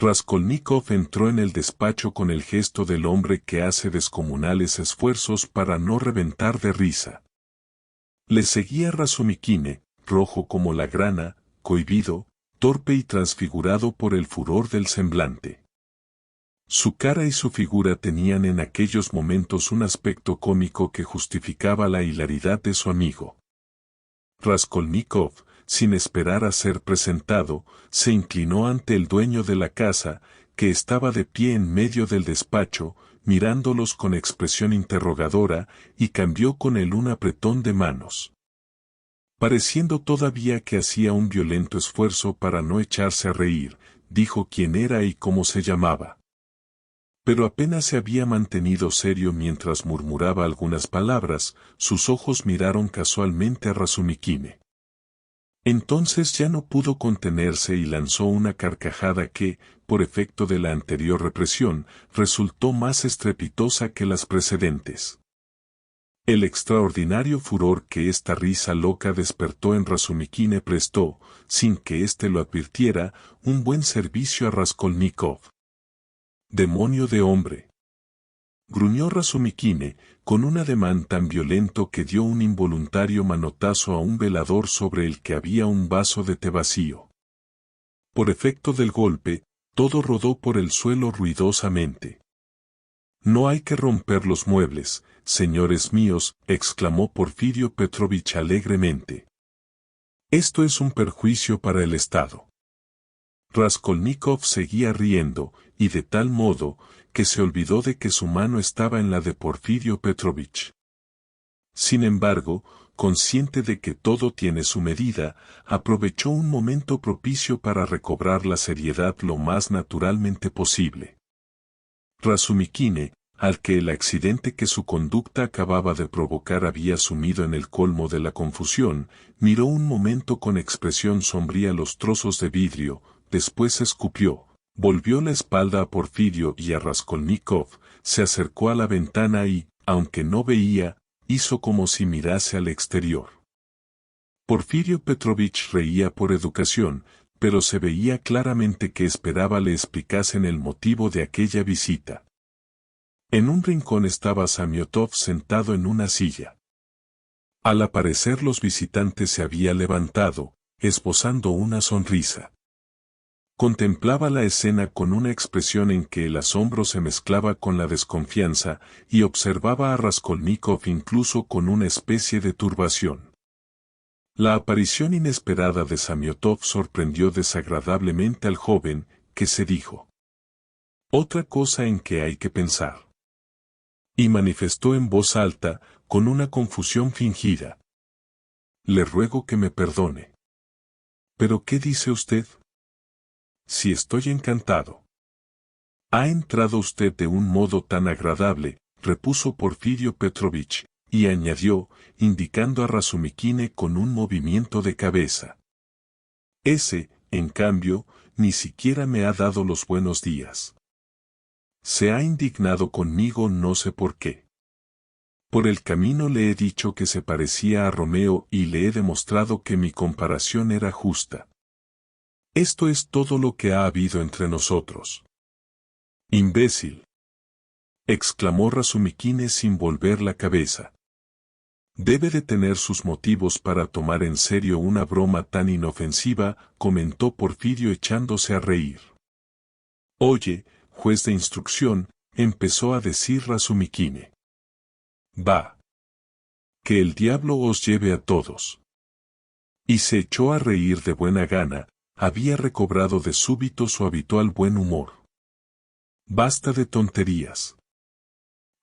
Raskolnikov entró en el despacho con el gesto del hombre que hace descomunales esfuerzos para no reventar de risa. Le seguía Razumikine, rojo como la grana, cohibido, torpe y transfigurado por el furor del semblante. Su cara y su figura tenían en aquellos momentos un aspecto cómico que justificaba la hilaridad de su amigo. Raskolnikov, sin esperar a ser presentado, se inclinó ante el dueño de la casa, que estaba de pie en medio del despacho, mirándolos con expresión interrogadora, y cambió con él un apretón de manos. Pareciendo todavía que hacía un violento esfuerzo para no echarse a reír, dijo quién era y cómo se llamaba. Pero apenas se había mantenido serio mientras murmuraba algunas palabras, sus ojos miraron casualmente a Razumikine. Entonces ya no pudo contenerse y lanzó una carcajada que, por efecto de la anterior represión, resultó más estrepitosa que las precedentes. El extraordinario furor que esta risa loca despertó en Razumikine prestó, sin que éste lo advirtiera, un buen servicio a Raskolnikov. ¡Demonio de hombre! Gruñó Razumikine, con un ademán tan violento que dio un involuntario manotazo a un velador sobre el que había un vaso de té vacío. Por efecto del golpe, todo rodó por el suelo ruidosamente. «No hay que romper los muebles, señores míos», exclamó Porfirio Petrovich alegremente. «Esto es un perjuicio para el Estado». Raskolnikov seguía riendo, y de tal modo, que se olvidó de que su mano estaba en la de Porfirio Petrovich. Sin embargo, consciente de que todo tiene su medida, aprovechó un momento propicio para recobrar la seriedad lo más naturalmente posible. Razumikine, al que el accidente que su conducta acababa de provocar había sumido en el colmo de la confusión, miró un momento con expresión sombría los trozos de vidrio, después escupió, volvió la espalda a Porfirio y a Raskolnikov, se acercó a la ventana y, aunque no veía, hizo como si mirase al exterior. Porfirio Petrovich reía por educación, pero se veía claramente que esperaba le explicasen el motivo de aquella visita. En un rincón estaba Samiotov sentado en una silla. Al aparecer los visitantes se había levantado, esbozando una sonrisa. Contemplaba la escena con una expresión en que el asombro se mezclaba con la desconfianza, y observaba a Raskolnikov incluso con una especie de turbación. La aparición inesperada de Samiotov sorprendió desagradablemente al joven, que se dijo: «Otra cosa en que hay que pensar». Y manifestó en voz alta, con una confusión fingida: «Le ruego que me perdone». «¿Pero qué dice usted?» «Si estoy encantado». «Ha entrado usted de un modo tan agradable», repuso Porfirio Petrovich, y añadió, indicando a Razumikine con un movimiento de cabeza: «Ese, en cambio, ni siquiera me ha dado los buenos días. Se ha indignado conmigo no sé por qué. Por el camino le he dicho que se parecía a Romeo y le he demostrado que mi comparación era justa. Esto es todo lo que ha habido entre nosotros». «Imbécil», exclamó Razumikine sin volver la cabeza. «Debe de tener sus motivos para tomar en serio una broma tan inofensiva», comentó Porfirio echándose a reír. «Oye, juez de instrucción», empezó a decir Razumikine. «Va. Que el diablo os lleve a todos». Y se echó a reír de buena gana, había recobrado de súbito su habitual buen humor. «Basta de tonterías»,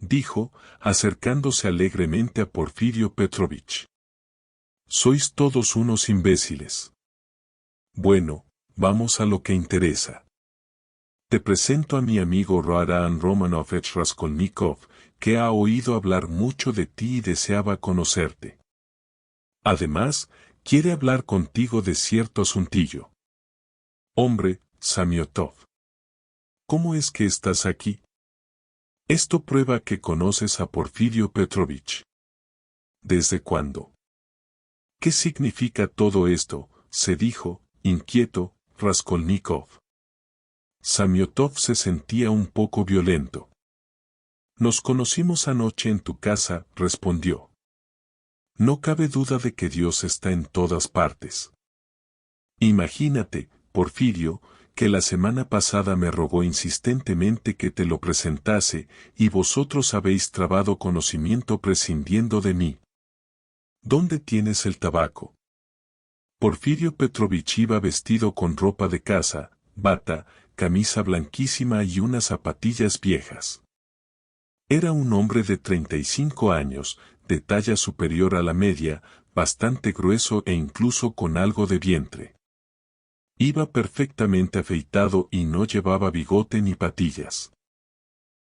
dijo, acercándose alegremente a Porfirio Petrovich. «Sois todos unos imbéciles. Bueno, vamos a lo que interesa. Te presento a mi amigo Roaran Romanovich Raskolnikov, que ha oído hablar mucho de ti y deseaba conocerte. Además, quiere hablar contigo de cierto asuntillo». «Hombre, Samiotov, ¿cómo es que estás aquí? Esto prueba que conoces a Porfirio Petrovich». «¿Desde cuándo?» «¿Qué significa todo esto?», se dijo, inquieto, Raskolnikov. Samiotov se sentía un poco violento. Nos conocimos anoche en tu casa, respondió. No cabe duda de que Dios está en todas partes. Imagínate, Porfirio, que la semana pasada me rogó insistentemente que te lo presentase, y vosotros habéis trabado conocimiento prescindiendo de mí. ¿Dónde tienes el tabaco? Porfirio Petrovich iba vestido con ropa de casa, bata, camisa blanquísima y unas zapatillas viejas. Era un hombre de 35 años, de talla superior a la media, bastante grueso e incluso con algo de vientre. Iba perfectamente afeitado y no llevaba bigote ni patillas.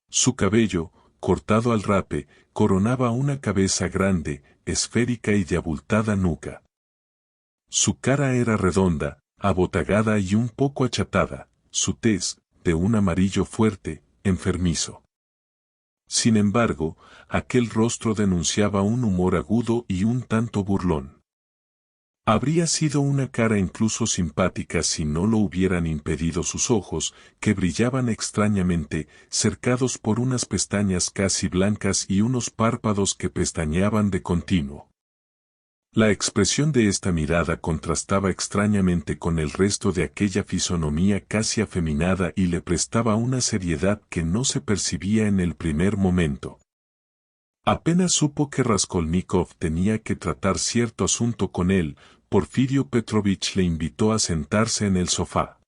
Su cabello, cortado al rape, coronaba una cabeza grande, esférica y de abultada nuca. Su cara era redonda, abotagada y un poco achatada, su tez, de un amarillo fuerte, enfermizo. Sin embargo, aquel rostro denunciaba un humor agudo y un tanto burlón. Habría sido una cara incluso simpática si no lo hubieran impedido sus ojos, que brillaban extrañamente, cercados por unas pestañas casi blancas y unos párpados que pestañeaban de continuo. La expresión de esta mirada contrastaba extrañamente con el resto de aquella fisonomía casi afeminada y le prestaba una seriedad que no se percibía en el primer momento. Apenas supo que Raskolnikov tenía que tratar cierto asunto con él, Porfirio Petrovich le invitó a sentarse en el sofá.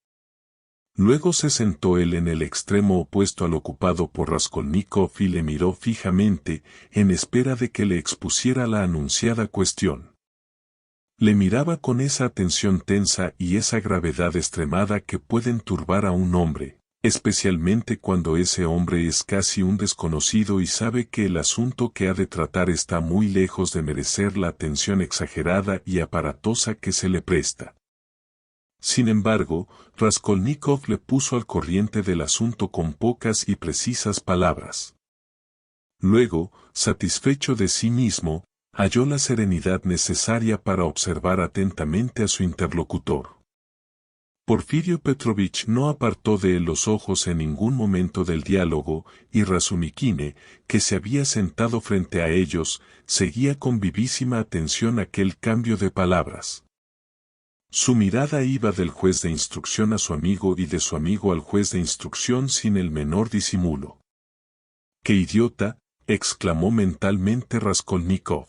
Luego se sentó él en el extremo opuesto al ocupado por Raskolnikov y le miró fijamente, en espera de que le expusiera la anunciada cuestión. Le miraba con esa atención tensa y esa gravedad extremada que pueden turbar a un hombre, especialmente cuando ese hombre es casi un desconocido y sabe que el asunto que ha de tratar está muy lejos de merecer la atención exagerada y aparatosa que se le presta. Sin embargo, Raskolnikov le puso al corriente del asunto con pocas y precisas palabras. Luego, satisfecho de sí mismo, halló la serenidad necesaria para observar atentamente a su interlocutor. Porfirio Petrovich no apartó de él los ojos en ningún momento del diálogo, y Razumikine, que se había sentado frente a ellos, seguía con vivísima atención aquel cambio de palabras. Su mirada iba del juez de instrucción a su amigo y de su amigo al juez de instrucción sin el menor disimulo. ¡Qué idiota!, exclamó mentalmente Raskolnikov.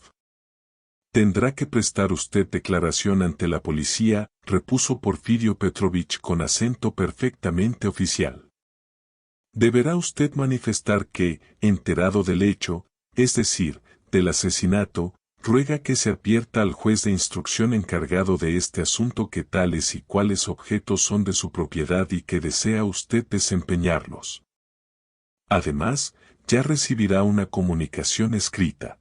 Tendrá que prestar usted declaración ante la policía, repuso Porfirio Petrovich con acento perfectamente oficial. Deberá usted manifestar que, enterado del hecho, es decir, del asesinato, ruega que se advierta al juez de instrucción encargado de este asunto que tales y cuales objetos son de su propiedad y que desea usted desempeñarlos. Además, ya recibirá una comunicación escrita.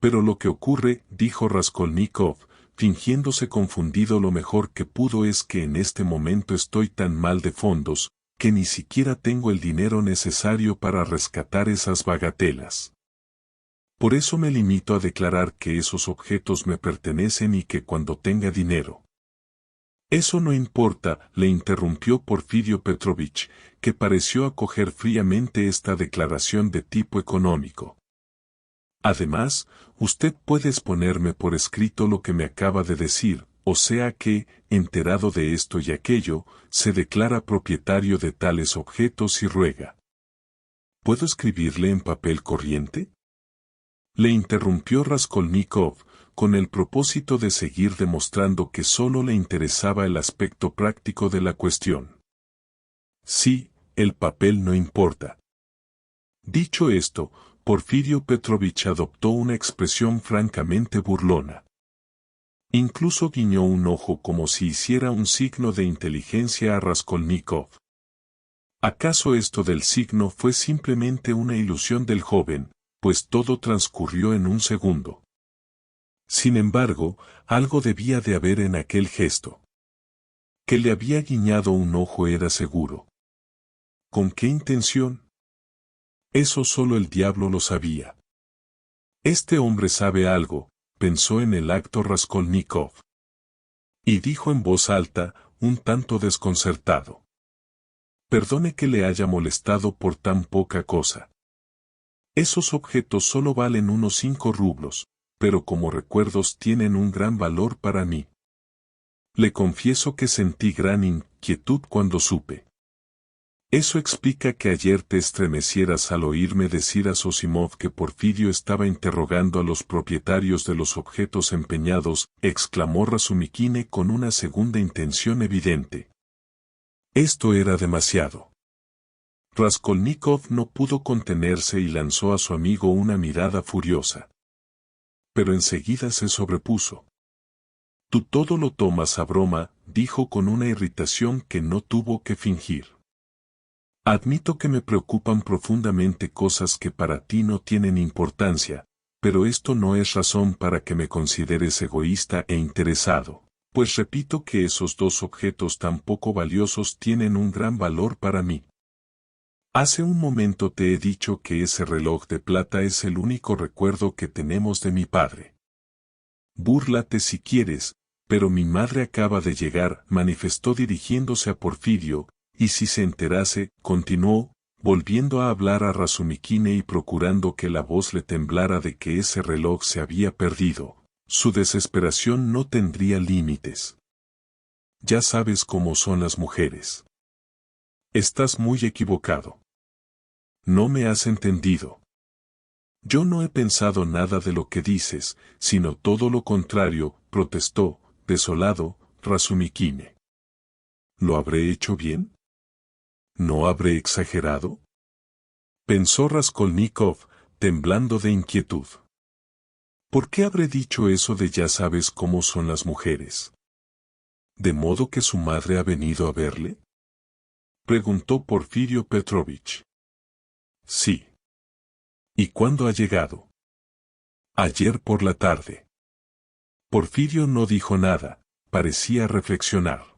Pero lo que ocurre, dijo Raskolnikov, fingiéndose confundido lo mejor que pudo, es que en este momento estoy tan mal de fondos, que ni siquiera tengo el dinero necesario para rescatar esas bagatelas. Por eso me limito a declarar que esos objetos me pertenecen y que cuando tenga dinero. Eso no importa, le interrumpió Porfirio Petrovich, que pareció acoger fríamente esta declaración de tipo económico. Además, usted puede exponerme por escrito lo que me acaba de decir, o sea que, enterado de esto y aquello, se declara propietario de tales objetos y ruega. ¿Puedo escribirle en papel corriente?, le interrumpió Raskolnikov, con el propósito de seguir demostrando que solo le interesaba el aspecto práctico de la cuestión. Sí, el papel no importa. Dicho esto, Porfirio Petrovich adoptó una expresión francamente burlona. Incluso guiñó un ojo como si hiciera un signo de inteligencia a Raskolnikov. ¿Acaso esto del signo fue simplemente una ilusión del joven, pues todo transcurrió en un segundo? Sin embargo, algo debía de haber en aquel gesto. Que le había guiñado un ojo era seguro. ¿Con qué intención? Eso solo el diablo lo sabía. Este hombre sabe algo, pensó en el acto Raskolnikov. Y dijo en voz alta, un tanto desconcertado. Perdone que le haya molestado por tan poca cosa. Esos objetos solo valen unos 5 rublos, pero como recuerdos tienen un gran valor para mí. Le confieso que sentí gran inquietud cuando supe. Eso explica que ayer te estremecieras al oírme decir a Zosimov que Porfirio estaba interrogando a los propietarios de los objetos empeñados, exclamó Razumikine con una segunda intención evidente. Esto era demasiado. Raskolnikov no pudo contenerse y lanzó a su amigo una mirada furiosa. Pero enseguida se sobrepuso. Tú todo lo tomas a broma, dijo con una irritación que no tuvo que fingir. Admito que me preocupan profundamente cosas que para ti no tienen importancia, pero esto no es razón para que me consideres egoísta e interesado, pues repito que esos dos objetos tan poco valiosos tienen un gran valor para mí. Hace un momento te he dicho que ese reloj de plata es el único recuerdo que tenemos de mi padre. Búrlate si quieres, pero mi madre acaba de llegar, manifestó dirigiéndose a Porfirio, y si se enterase, continuó, volviendo a hablar a Razumikine y procurando que la voz le temblara de que ese reloj se había perdido, su desesperación no tendría límites. Ya sabes cómo son las mujeres. Estás muy equivocado. No me has entendido. Yo no he pensado nada de lo que dices, sino todo lo contrario, protestó, desolado, Razumikine. ¿Lo habré hecho bien? ¿No habré exagerado? Pensó Raskolnikov, temblando de inquietud. ¿Por qué habré dicho eso de ya sabes cómo son las mujeres? ¿De modo que su madre ha venido a verle? Preguntó Porfirio Petrovich. Sí. ¿Y cuándo ha llegado? Ayer por la tarde. Porfirio no dijo nada, parecía reflexionar.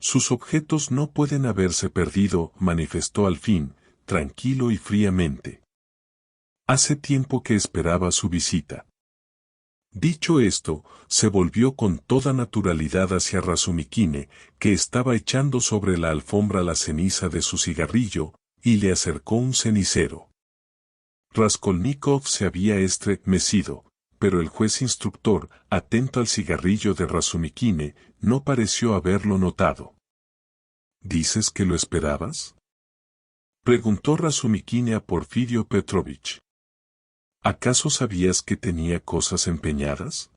Sus objetos no pueden haberse perdido, manifestó al fin, tranquilo y fríamente. Hace tiempo que esperaba su visita. Dicho esto, se volvió con toda naturalidad hacia Razumikine, que estaba echando sobre la alfombra la ceniza de su cigarrillo, y le acercó un cenicero. Raskolnikov se había estremecido, pero el juez instructor, atento al cigarrillo de Razumikine, no pareció haberlo notado. ¿Dices que lo esperabas? Preguntó Razumikine a Porfirio Petrovich. ¿Acaso sabías que tenía cosas empeñadas?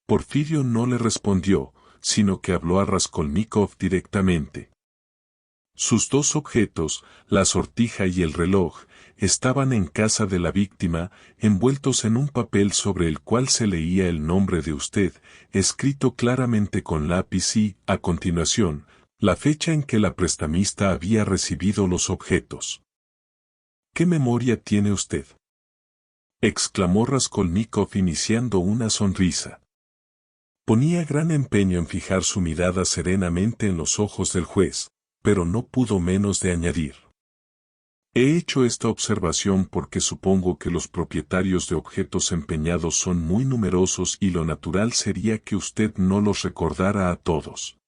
Porfirio no le respondió, sino que habló a Raskolnikov directamente. Sus dos objetos, la sortija y el reloj, estaban en casa de la víctima, envueltos en un papel sobre el cual se leía el nombre de usted, escrito claramente con lápiz y, a continuación, la fecha en que la prestamista había recibido los objetos. ¿Qué memoria tiene usted?, exclamó Raskolnikov iniciando una sonrisa. Ponía gran empeño en fijar su mirada serenamente en los ojos del juez, pero no pudo menos de añadir. He hecho esta observación porque supongo que los propietarios de objetos empeñados son muy numerosos y lo natural sería que usted no los recordara a todos.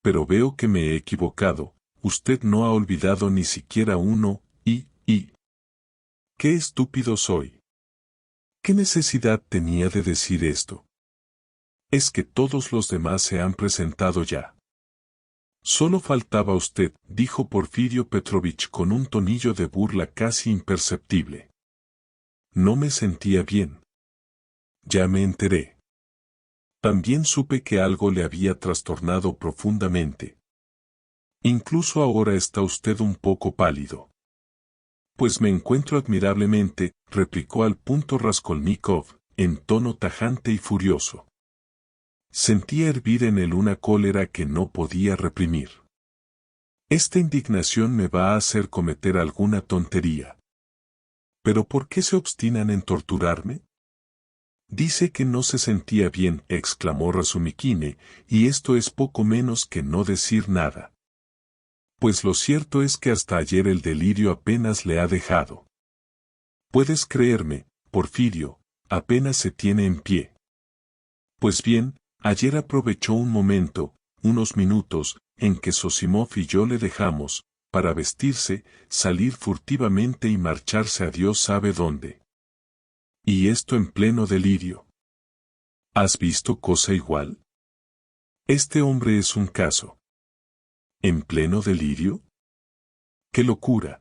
Pero veo que me he equivocado, usted no ha olvidado ni siquiera uno, y... ¡Qué estúpido soy! ¿Qué necesidad tenía de decir esto? Es que todos los demás se han presentado ya. Solo faltaba usted, dijo Porfirio Petrovich con un tonillo de burla casi imperceptible. No me sentía bien. Ya me enteré. También supe que algo le había trastornado profundamente. Incluso ahora está usted un poco pálido. Pues me encuentro admirablemente, replicó al punto Raskolnikov, en tono tajante y furioso. Sentía hervir en él una cólera que no podía reprimir. Esta indignación me va a hacer cometer alguna tontería. ¿Pero por qué se obstinan en torturarme? Dice que no se sentía bien, exclamó Razumikine, y esto es poco menos que no decir nada. Pues lo cierto es que hasta ayer el delirio apenas le ha dejado. Puedes creerme, Porfirio, apenas se tiene en pie. Pues bien, ayer aprovechó un momento, unos minutos, en que Zosimov y yo le dejamos, para vestirse, salir furtivamente y marcharse a Dios sabe dónde. Y esto en pleno delirio. ¿Has visto cosa igual? Este hombre es un caso. ¿En pleno delirio? ¡Qué locura!,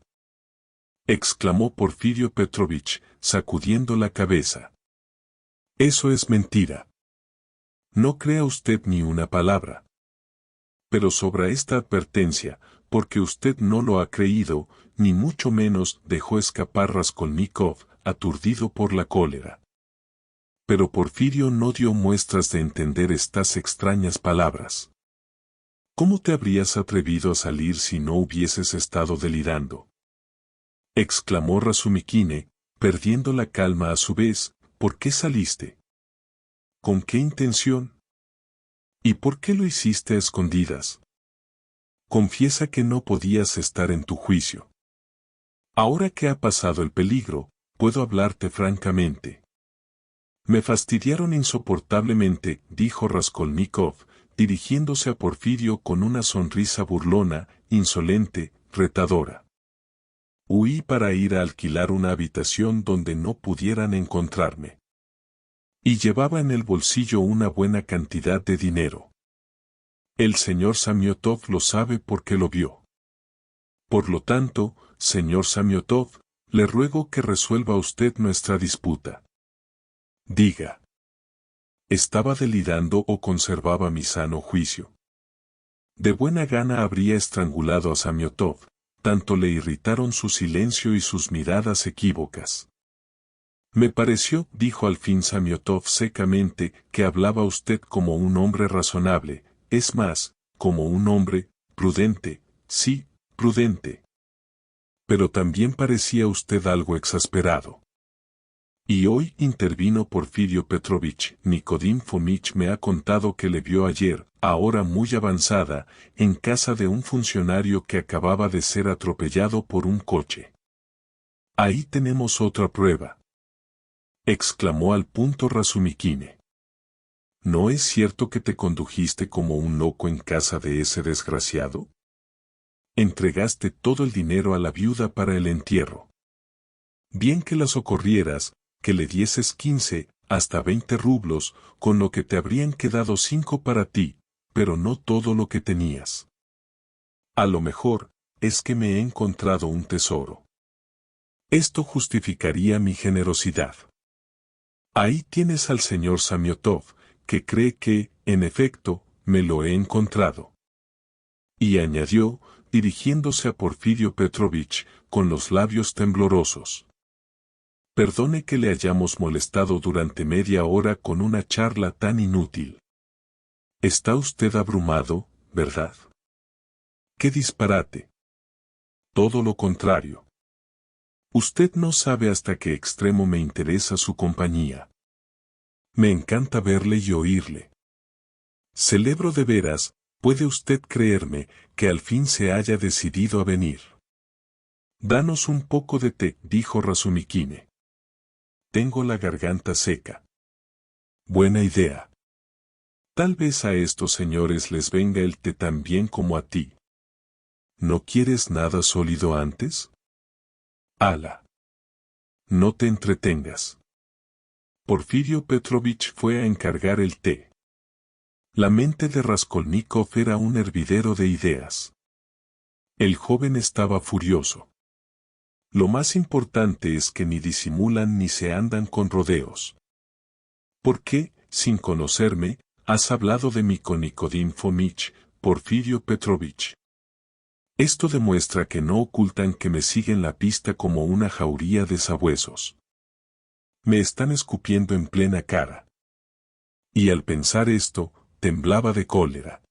exclamó Porfirio Petrovich, sacudiendo la cabeza. Eso es mentira. No crea usted ni una palabra. Pero sobre esta advertencia, porque usted no lo ha creído, ni mucho menos dejó escapar Raskolnikov, aturdido por la cólera. Pero Porfirio no dio muestras de entender estas extrañas palabras. ¿Cómo te habrías atrevido a salir si no hubieses estado delirando?, exclamó Razumikine, perdiendo la calma a su vez. ¿Por qué saliste? ¿Con qué intención? ¿Y por qué lo hiciste a escondidas? Confiesa que no podías estar en tu juicio. Ahora que ha pasado el peligro, puedo hablarte francamente. Me fastidiaron insoportablemente, dijo Raskolnikov, dirigiéndose a Porfirio con una sonrisa burlona, insolente, retadora. Huí para ir a alquilar una habitación donde no pudieran encontrarme. Y llevaba en el bolsillo una buena cantidad de dinero. El señor Samiotov lo sabe porque lo vio. Por lo tanto, señor Samiotov, le ruego que resuelva usted nuestra disputa. Diga. ¿Estaba delirando o conservaba mi sano juicio? De buena gana habría estrangulado a Samiotov, tanto le irritaron su silencio y sus miradas equívocas. Me pareció, dijo al fin Samiotov secamente, que hablaba usted como un hombre razonable, es más, como un hombre prudente, sí, prudente. Pero también parecía usted algo exasperado. Y hoy intervino Porfirio Petrovich. Nikodim Fomich me ha contado que le vio ayer, a hora muy avanzada, en casa de un funcionario que acababa de ser atropellado por un coche. Ahí tenemos otra prueba, exclamó al punto Razumikine. ¿No es cierto que te condujiste como un loco en casa de ese desgraciado? Entregaste todo el dinero a la viuda para el entierro. Bien que la socorrieras, que le dieses 15, hasta 20 rublos, con lo que te habrían quedado 5 para ti, pero no todo lo que tenías. A lo mejor, es que me he encontrado un tesoro. Esto justificaría mi generosidad. Ahí tienes al señor Samiotov, que cree que, en efecto, me lo he encontrado. Y añadió, dirigiéndose a Porfirio Petrovich, con los labios temblorosos. Perdone que le hayamos molestado durante media hora con una charla tan inútil. Está usted abrumado, ¿verdad? ¡Qué disparate! Todo lo contrario. Usted no sabe hasta qué extremo me interesa su compañía. Me encanta verle y oírle. Celebro de veras, puede usted creerme, que al fin se haya decidido a venir. Danos un poco de té, dijo Razumikine. Tengo la garganta seca. Buena idea. Tal vez a estos señores les venga el té tan bien como a ti. ¿No quieres nada sólido antes? ¡Hala! No te entretengas. Porfirio Petrovich fue a encargar el té. La mente de Raskolnikov era un hervidero de ideas. El joven estaba furioso. Lo más importante es que ni disimulan ni se andan con rodeos. ¿Por qué, sin conocerme, has hablado de mí con Nikodim Fomich, Porfirio Petrovich? Esto demuestra que no ocultan que me siguen la pista como una jauría de sabuesos. Me están escupiendo en plena cara. Y al pensar esto, temblaba de cólera.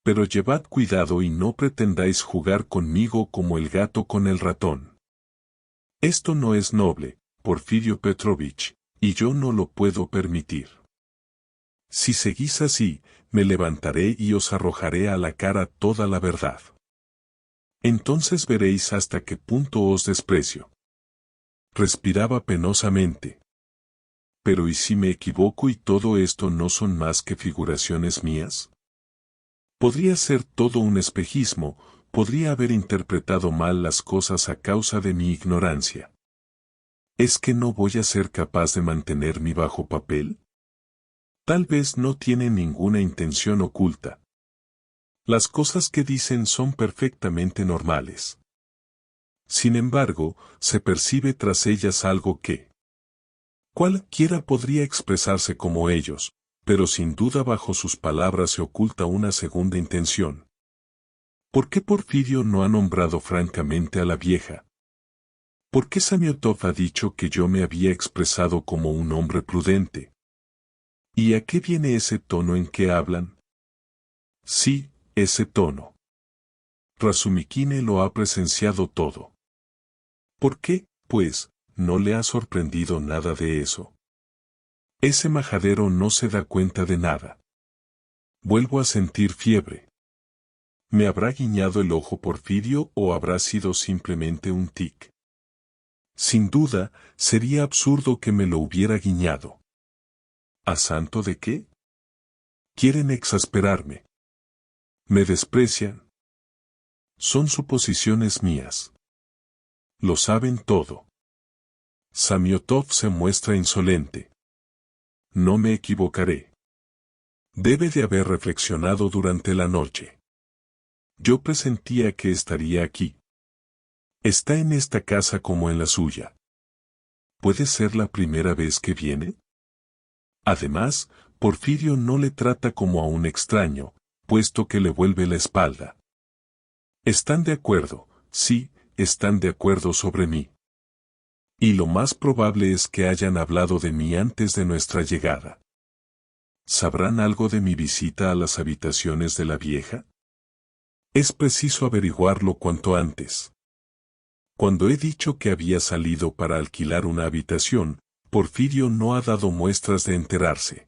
Pero llevad cuidado y no pretendáis jugar conmigo como el gato con el ratón. Esto no es noble, Porfirio Petrovich, y yo no lo puedo permitir. Si seguís así, me levantaré y os arrojaré a la cara toda la verdad. Entonces veréis hasta qué punto os desprecio. Respiraba penosamente. Pero ¿y si me equivoco y todo esto no son más que figuraciones mías? Podría ser todo un espejismo, podría haber interpretado mal las cosas a causa de mi ignorancia. ¿Es que no voy a ser capaz de mantener mi bajo papel? Tal vez no tiene ninguna intención oculta. Las cosas que dicen son perfectamente normales. Sin embargo, se percibe tras ellas algo que cualquiera podría expresarse como ellos, pero sin duda bajo sus palabras se oculta una segunda intención. ¿Por qué Porfirio no ha nombrado francamente a la vieja? ¿Por qué Samiotov ha dicho que yo me había expresado como un hombre prudente? ¿Y a qué viene ese tono en que hablan? Sí, ese tono. Razumikine lo ha presenciado todo. ¿Por qué, pues, no le ha sorprendido nada de eso? Ese majadero no se da cuenta de nada. Vuelvo a sentir fiebre. ¿Me habrá guiñado el ojo Porfirio o habrá sido simplemente un tic? Sin duda, sería absurdo que me lo hubiera guiñado. ¿A santo de qué? Quieren exasperarme. Me desprecian. Son suposiciones mías. Lo saben todo. Samiotov se muestra insolente. No me equivocaré. Debe de haber reflexionado durante la noche. Yo presentía que estaría aquí. Está en esta casa como en la suya. ¿Puede ser la primera vez que viene? Además, Porfirio no le trata como a un extraño, puesto que le vuelve la espalda. Están de acuerdo, sí, están de acuerdo sobre mí. Y lo más probable es que hayan hablado de mí antes de nuestra llegada. ¿Sabrán algo de mi visita a las habitaciones de la vieja? Es preciso averiguarlo cuanto antes. Cuando he dicho que había salido para alquilar una habitación, Porfirio no ha dado muestras de enterarse.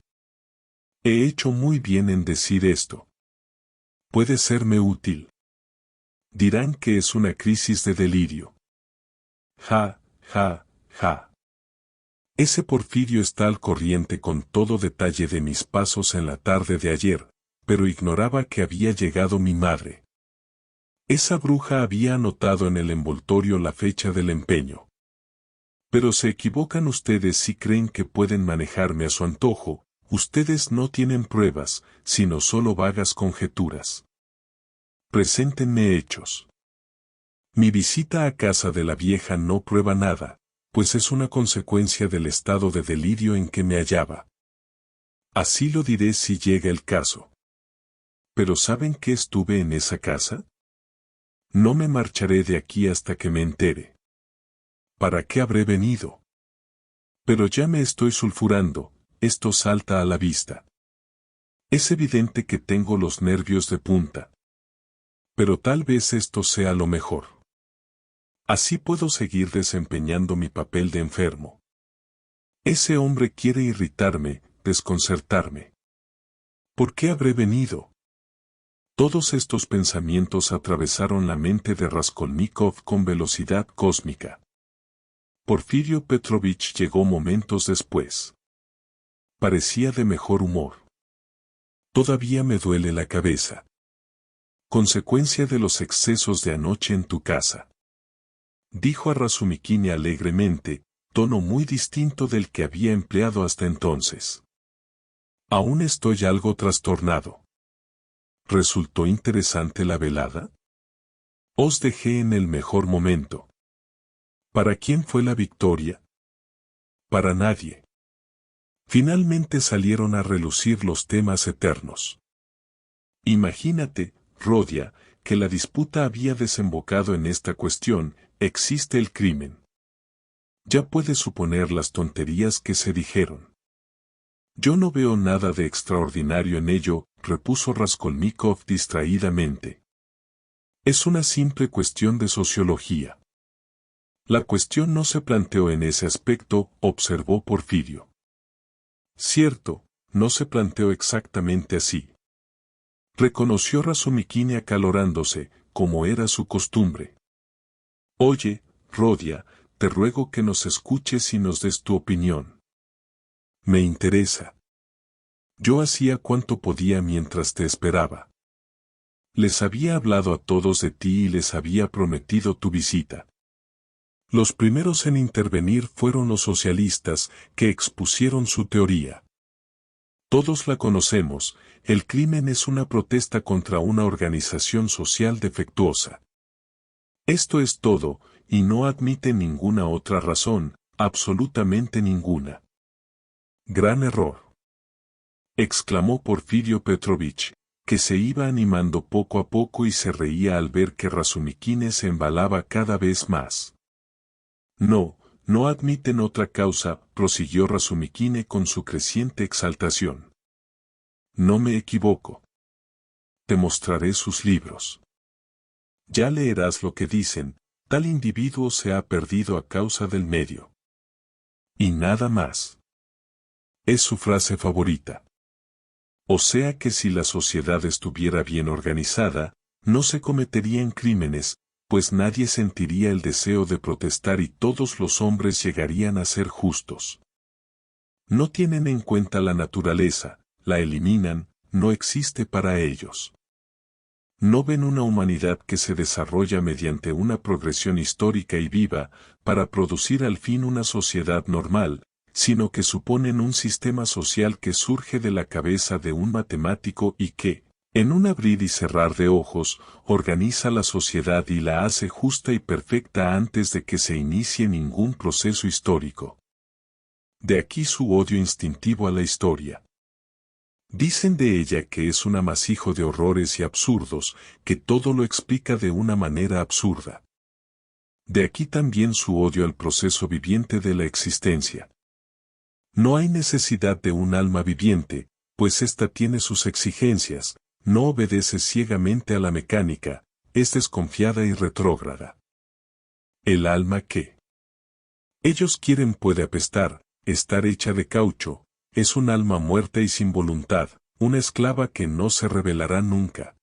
He hecho muy bien en decir esto. Puede serme útil. Dirán que es una crisis de delirio. Ja, ja, ja. Ese Porfirio está al corriente con todo detalle de mis pasos en la tarde de ayer, pero ignoraba que había llegado mi madre. Esa bruja había anotado en el envoltorio la fecha del empeño. Pero se equivocan ustedes si creen que pueden manejarme a su antojo, ustedes no tienen pruebas, sino solo vagas conjeturas. Preséntenme hechos. Mi visita a casa de la vieja no prueba nada, pues es una consecuencia del estado de delirio en que me hallaba. Así lo diré si llega el caso. ¿Pero saben que estuve en esa casa? No me marcharé de aquí hasta que me entere. ¿Para qué habré venido? Pero ya me estoy sulfurando, esto salta a la vista. Es evidente que tengo los nervios de punta. Pero tal vez esto sea lo mejor. Así puedo seguir desempeñando mi papel de enfermo. Ese hombre quiere irritarme, desconcertarme. ¿Por qué habré venido? Todos estos pensamientos atravesaron la mente de Raskolnikov con velocidad cósmica. Porfirio Petrovich llegó momentos después. Parecía de mejor humor. Todavía me duele la cabeza. Consecuencia de los excesos de anoche en tu casa. Dijo a Razumikine alegremente, tono muy distinto del que había empleado hasta entonces. Aún estoy algo trastornado. ¿Resultó interesante la velada? Os dejé en el mejor momento. ¿Para quién fue la victoria? Para nadie. Finalmente salieron a relucir los temas eternos. Imagínate, Rodia, que la disputa había desembocado en esta cuestión, existe el crimen. Ya puedes suponer las tonterías que se dijeron. Yo no veo nada de extraordinario en ello, repuso Raskolnikov distraídamente. Es una simple cuestión de sociología. La cuestión no se planteó en ese aspecto, observó Porfirio. Cierto, no se planteó exactamente así. Reconoció Razumikine acalorándose, como era su costumbre. Oye, Rodia, te ruego que nos escuches y nos des tu opinión. Me interesa. Yo hacía cuanto podía mientras te esperaba. Les había hablado a todos de ti y les había prometido tu visita. Los primeros en intervenir fueron los socialistas, que expusieron su teoría. Todos la conocemos, el crimen es una protesta contra una organización social defectuosa. Esto es todo, y no admite ninguna otra razón, absolutamente ninguna. Gran error, exclamó Porfirio Petrovich, que se iba animando poco a poco y se reía al ver que Razumikine se embalaba cada vez más. No, no admiten otra causa, prosiguió Razumikine con su creciente exaltación. No me equivoco. Te mostraré sus libros. Ya leerás lo que dicen, tal individuo se ha perdido a causa del medio. Y nada más. Es su frase favorita. O sea que si la sociedad estuviera bien organizada, no se cometerían crímenes, pues nadie sentiría el deseo de protestar y todos los hombres llegarían a ser justos. No tienen en cuenta la naturaleza, la eliminan, no existe para ellos. No ven una humanidad que se desarrolla mediante una progresión histórica y viva, para producir al fin una sociedad normal, sino que suponen un sistema social que surge de la cabeza de un matemático y que, en un abrir y cerrar de ojos, organiza la sociedad y la hace justa y perfecta antes de que se inicie ningún proceso histórico. De aquí su odio instintivo a la historia. Dicen de ella que es un amasijo de horrores y absurdos, que todo lo explica de una manera absurda. De aquí también su odio al proceso viviente de la existencia. No hay necesidad de un alma viviente, pues ésta tiene sus exigencias, no obedece ciegamente a la mecánica, es desconfiada y retrógrada. El alma que ellos quieren puede apestar, estar hecha de caucho, es un alma muerta y sin voluntad, una esclava que no se rebelará nunca.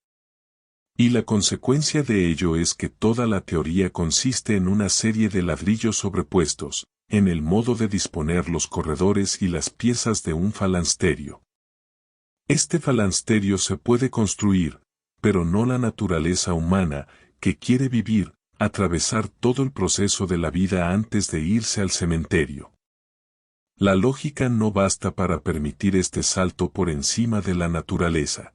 Y la consecuencia de ello es que toda la teoría consiste en una serie de ladrillos sobrepuestos, en el modo de disponer los corredores y las piezas de un falansterio. Este falansterio se puede construir, pero no la naturaleza humana, que quiere vivir, atravesar todo el proceso de la vida antes de irse al cementerio. La lógica no basta para permitir este salto por encima de la naturaleza.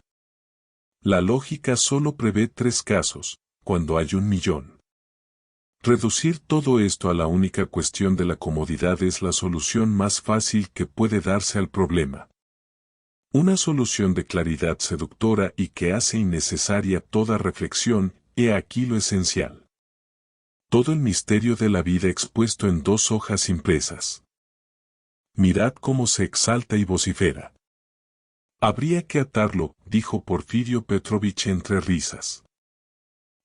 La lógica solo prevé 3 casos, cuando hay 1.000.000. Reducir todo esto a la única cuestión de la comodidad es la solución más fácil que puede darse al problema. Una solución de claridad seductora y que hace innecesaria toda reflexión, he aquí lo esencial. Todo el misterio de la vida expuesto en 2 hojas impresas. Mirad cómo se exalta y vocifera. Habría que atarlo, dijo Porfirio Petrovich entre risas.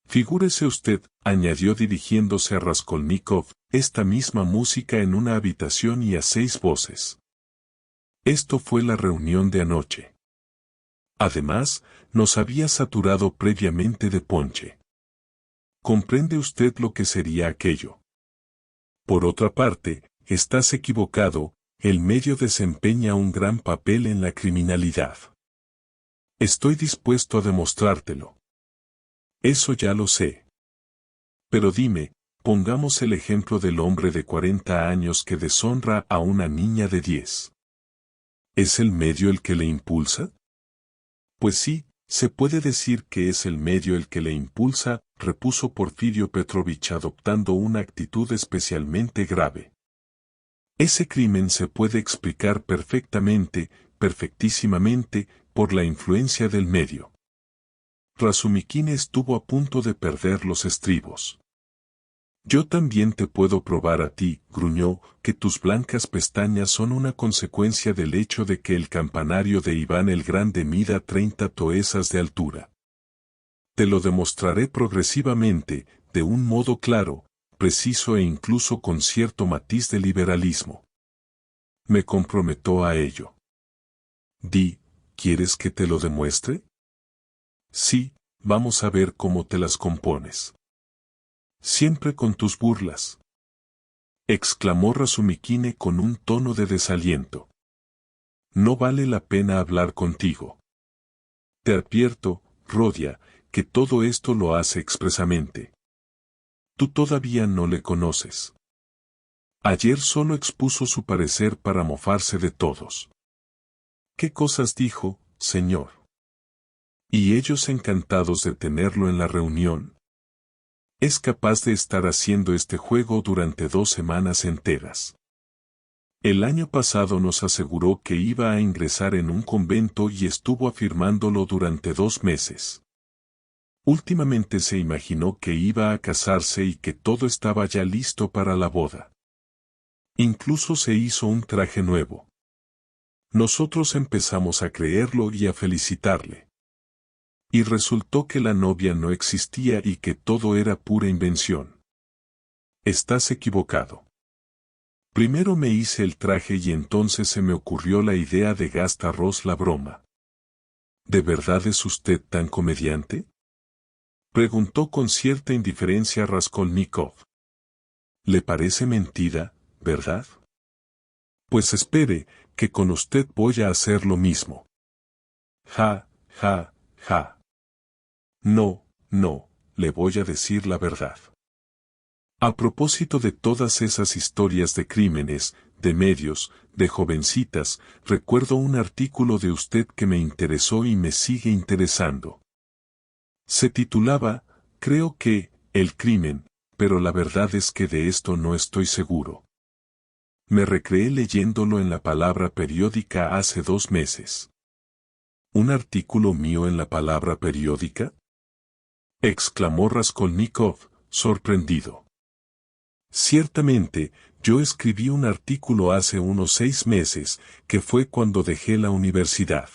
Figúrese usted, añadió dirigiéndose a Raskolnikov, esta misma música en una habitación y a 6 voces. Esto fue la reunión de anoche. Además, nos había saturado previamente de ponche. ¿Comprende usted lo que sería aquello? Por otra parte, estás equivocado, el medio desempeña un gran papel en la criminalidad. Estoy dispuesto a demostrártelo. Eso ya lo sé. Pero dime, pongamos el ejemplo del hombre de 40 años que deshonra a una niña de 10. ¿Es el medio el que le impulsa? Pues sí, se puede decir que es el medio el que le impulsa, repuso Porfirio Petrovich adoptando una actitud especialmente grave. Ese crimen se puede explicar perfectamente, perfectísimamente, por la influencia del medio. Razumikine estuvo a punto de perder los estribos. Yo también te puedo probar a ti, gruñó, que tus blancas pestañas son una consecuencia del hecho de que el campanario de Iván el Grande mida 30 toesas de altura. Te lo demostraré progresivamente, de un modo claro, preciso e incluso con cierto matiz de liberalismo. Me comprometo a ello. Di, ¿quieres que te lo demuestre? Sí, vamos a ver cómo te las compones. Siempre con tus burlas, exclamó Razumikine con un tono de desaliento. No vale la pena hablar contigo. Te advierto, Rodia, que todo esto lo hace expresamente. Tú todavía no le conoces. Ayer solo expuso su parecer para mofarse de todos. ¿Qué cosas dijo, señor? Y ellos encantados de tenerlo en la reunión. Es capaz de estar haciendo este juego durante 2 semanas enteras. El año pasado nos aseguró que iba a ingresar en un convento y estuvo afirmándolo durante 2 meses. Últimamente se imaginó que iba a casarse y que todo estaba ya listo para la boda. Incluso se hizo un traje nuevo. Nosotros empezamos a creerlo y a felicitarle. Y resultó que la novia no existía y que todo era pura invención. Estás equivocado. Primero me hice el traje y entonces se me ocurrió la idea de gastarros la broma. ¿De verdad es usted tan comediante? Preguntó con cierta indiferencia Raskolnikov. ¿Le parece mentira, verdad? Pues espere, que con usted voy a hacer lo mismo. Ja, ja, ja. No, no, le voy a decir la verdad. A propósito de todas esas historias de crímenes, de medios, de jovencitas, recuerdo un artículo de usted que me interesó y me sigue interesando. Se titulaba, creo que, El crimen, pero la verdad es que de esto no estoy seguro. Me recreé leyéndolo en la Palabra Periódica hace 2 meses. ¿Un artículo mío en la Palabra Periódica? Exclamó Raskolnikov, sorprendido. Ciertamente, yo escribí un artículo hace unos 6 meses, que fue cuando dejé la universidad.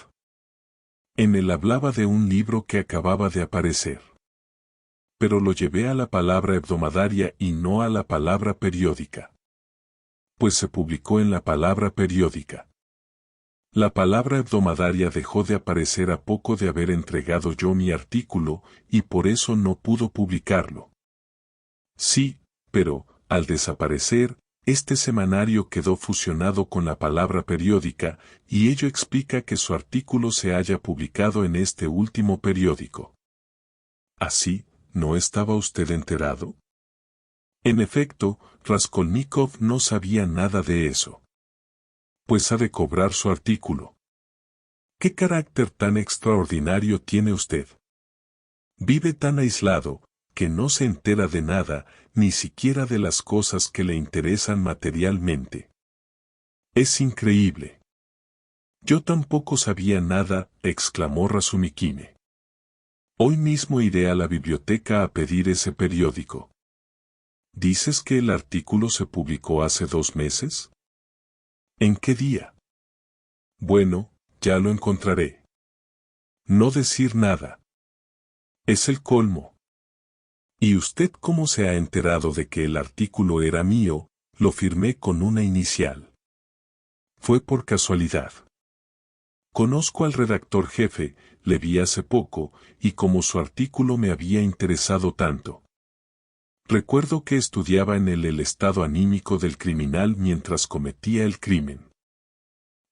En él hablaba de un libro que acababa de aparecer. Pero lo llevé a la Palabra hebdomadaria y no a la Palabra Periódica. Pues se publicó en la Palabra Periódica. La Palabra hebdomadaria dejó de aparecer a poco de haber entregado yo mi artículo, y por eso no pudo publicarlo. Sí, pero, al desaparecer, este semanario quedó fusionado con la Palabra Periódica, y ello explica que su artículo se haya publicado en este último periódico. ¿Así, no estaba usted enterado? En efecto, Raskolnikov no sabía nada de eso. Pues ha de cobrar su artículo. ¿Qué carácter tan extraordinario tiene usted? Vive tan aislado, que no se entera de nada, ni siquiera de las cosas que le interesan materialmente. Es increíble. Yo tampoco sabía nada, exclamó Razumikine. Hoy mismo iré a la biblioteca a pedir ese periódico. ¿Dices que el artículo se publicó hace 2 meses? ¿En qué día? Bueno, ya lo encontraré. No decir nada. Es el colmo. ¿Y usted cómo se ha enterado de que el artículo era mío? Lo firmé con una inicial. Fue por casualidad. Conozco al redactor jefe, le vi hace poco, y como su artículo me había interesado tanto. Recuerdo que estudiaba en él el estado anímico del criminal mientras cometía el crimen.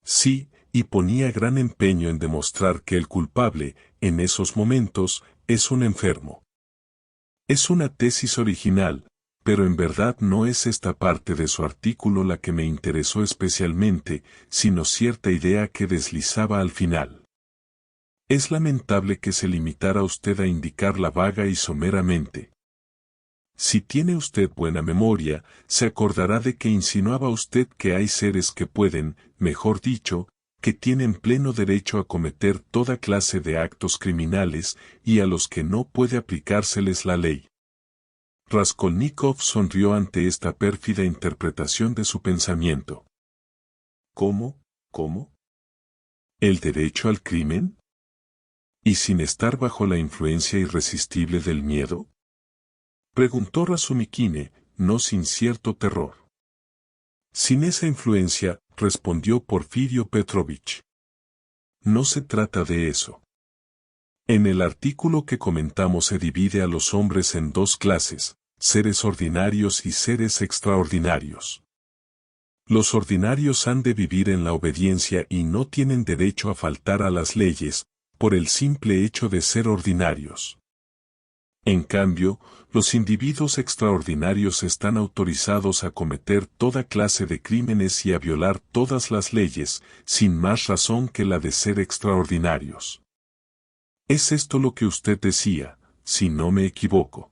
Sí, y ponía gran empeño en demostrar que el culpable, en esos momentos, es un enfermo. Es una tesis original, pero en verdad no es esta parte de su artículo la que me interesó especialmente, sino cierta idea que deslizaba al final. Es lamentable que se limitara usted a indicarla vaga y someramente. Si tiene usted buena memoria, se acordará de que insinuaba usted que hay seres que pueden, mejor dicho, que tienen pleno derecho a cometer toda clase de actos criminales y a los que no puede aplicárseles la ley. Raskolnikov sonrió ante esta pérfida interpretación de su pensamiento. ¿Cómo? ¿Cómo? ¿El derecho al crimen? ¿Y sin estar bajo la influencia irresistible del miedo? Preguntó Razumikine, no sin cierto terror. Sin esa influencia, respondió Porfirio Petrovich. No se trata de eso. En el artículo que comentamos se divide a los hombres en 2 clases, seres ordinarios y seres extraordinarios. Los ordinarios han de vivir en la obediencia y no tienen derecho a faltar a las leyes, por el simple hecho de ser ordinarios. En cambio, los individuos extraordinarios están autorizados a cometer toda clase de crímenes y a violar todas las leyes, sin más razón que la de ser extraordinarios. ¿Es esto lo que usted decía, si no me equivoco?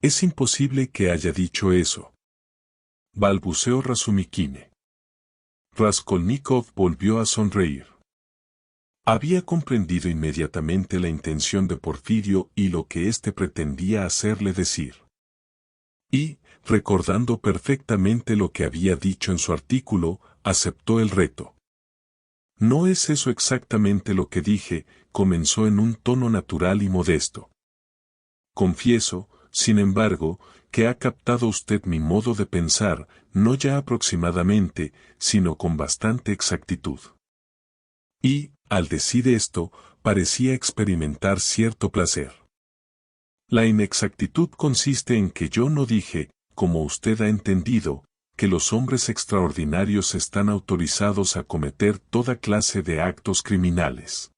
Es imposible que haya dicho eso, balbuceó Razumikine. Raskolnikov volvió a sonreír. Había comprendido inmediatamente la intención de Porfirio y lo que éste pretendía hacerle decir. Y, recordando perfectamente lo que había dicho en su artículo, aceptó el reto. No es eso exactamente lo que dije, comenzó en un tono natural y modesto. Confieso, sin embargo, que ha captado usted mi modo de pensar, no ya aproximadamente, sino con bastante exactitud. Y, al decir esto, parecía experimentar cierto placer. La inexactitud consiste en que yo no dije, como usted ha entendido, que los hombres extraordinarios están autorizados a cometer toda clase de actos criminales.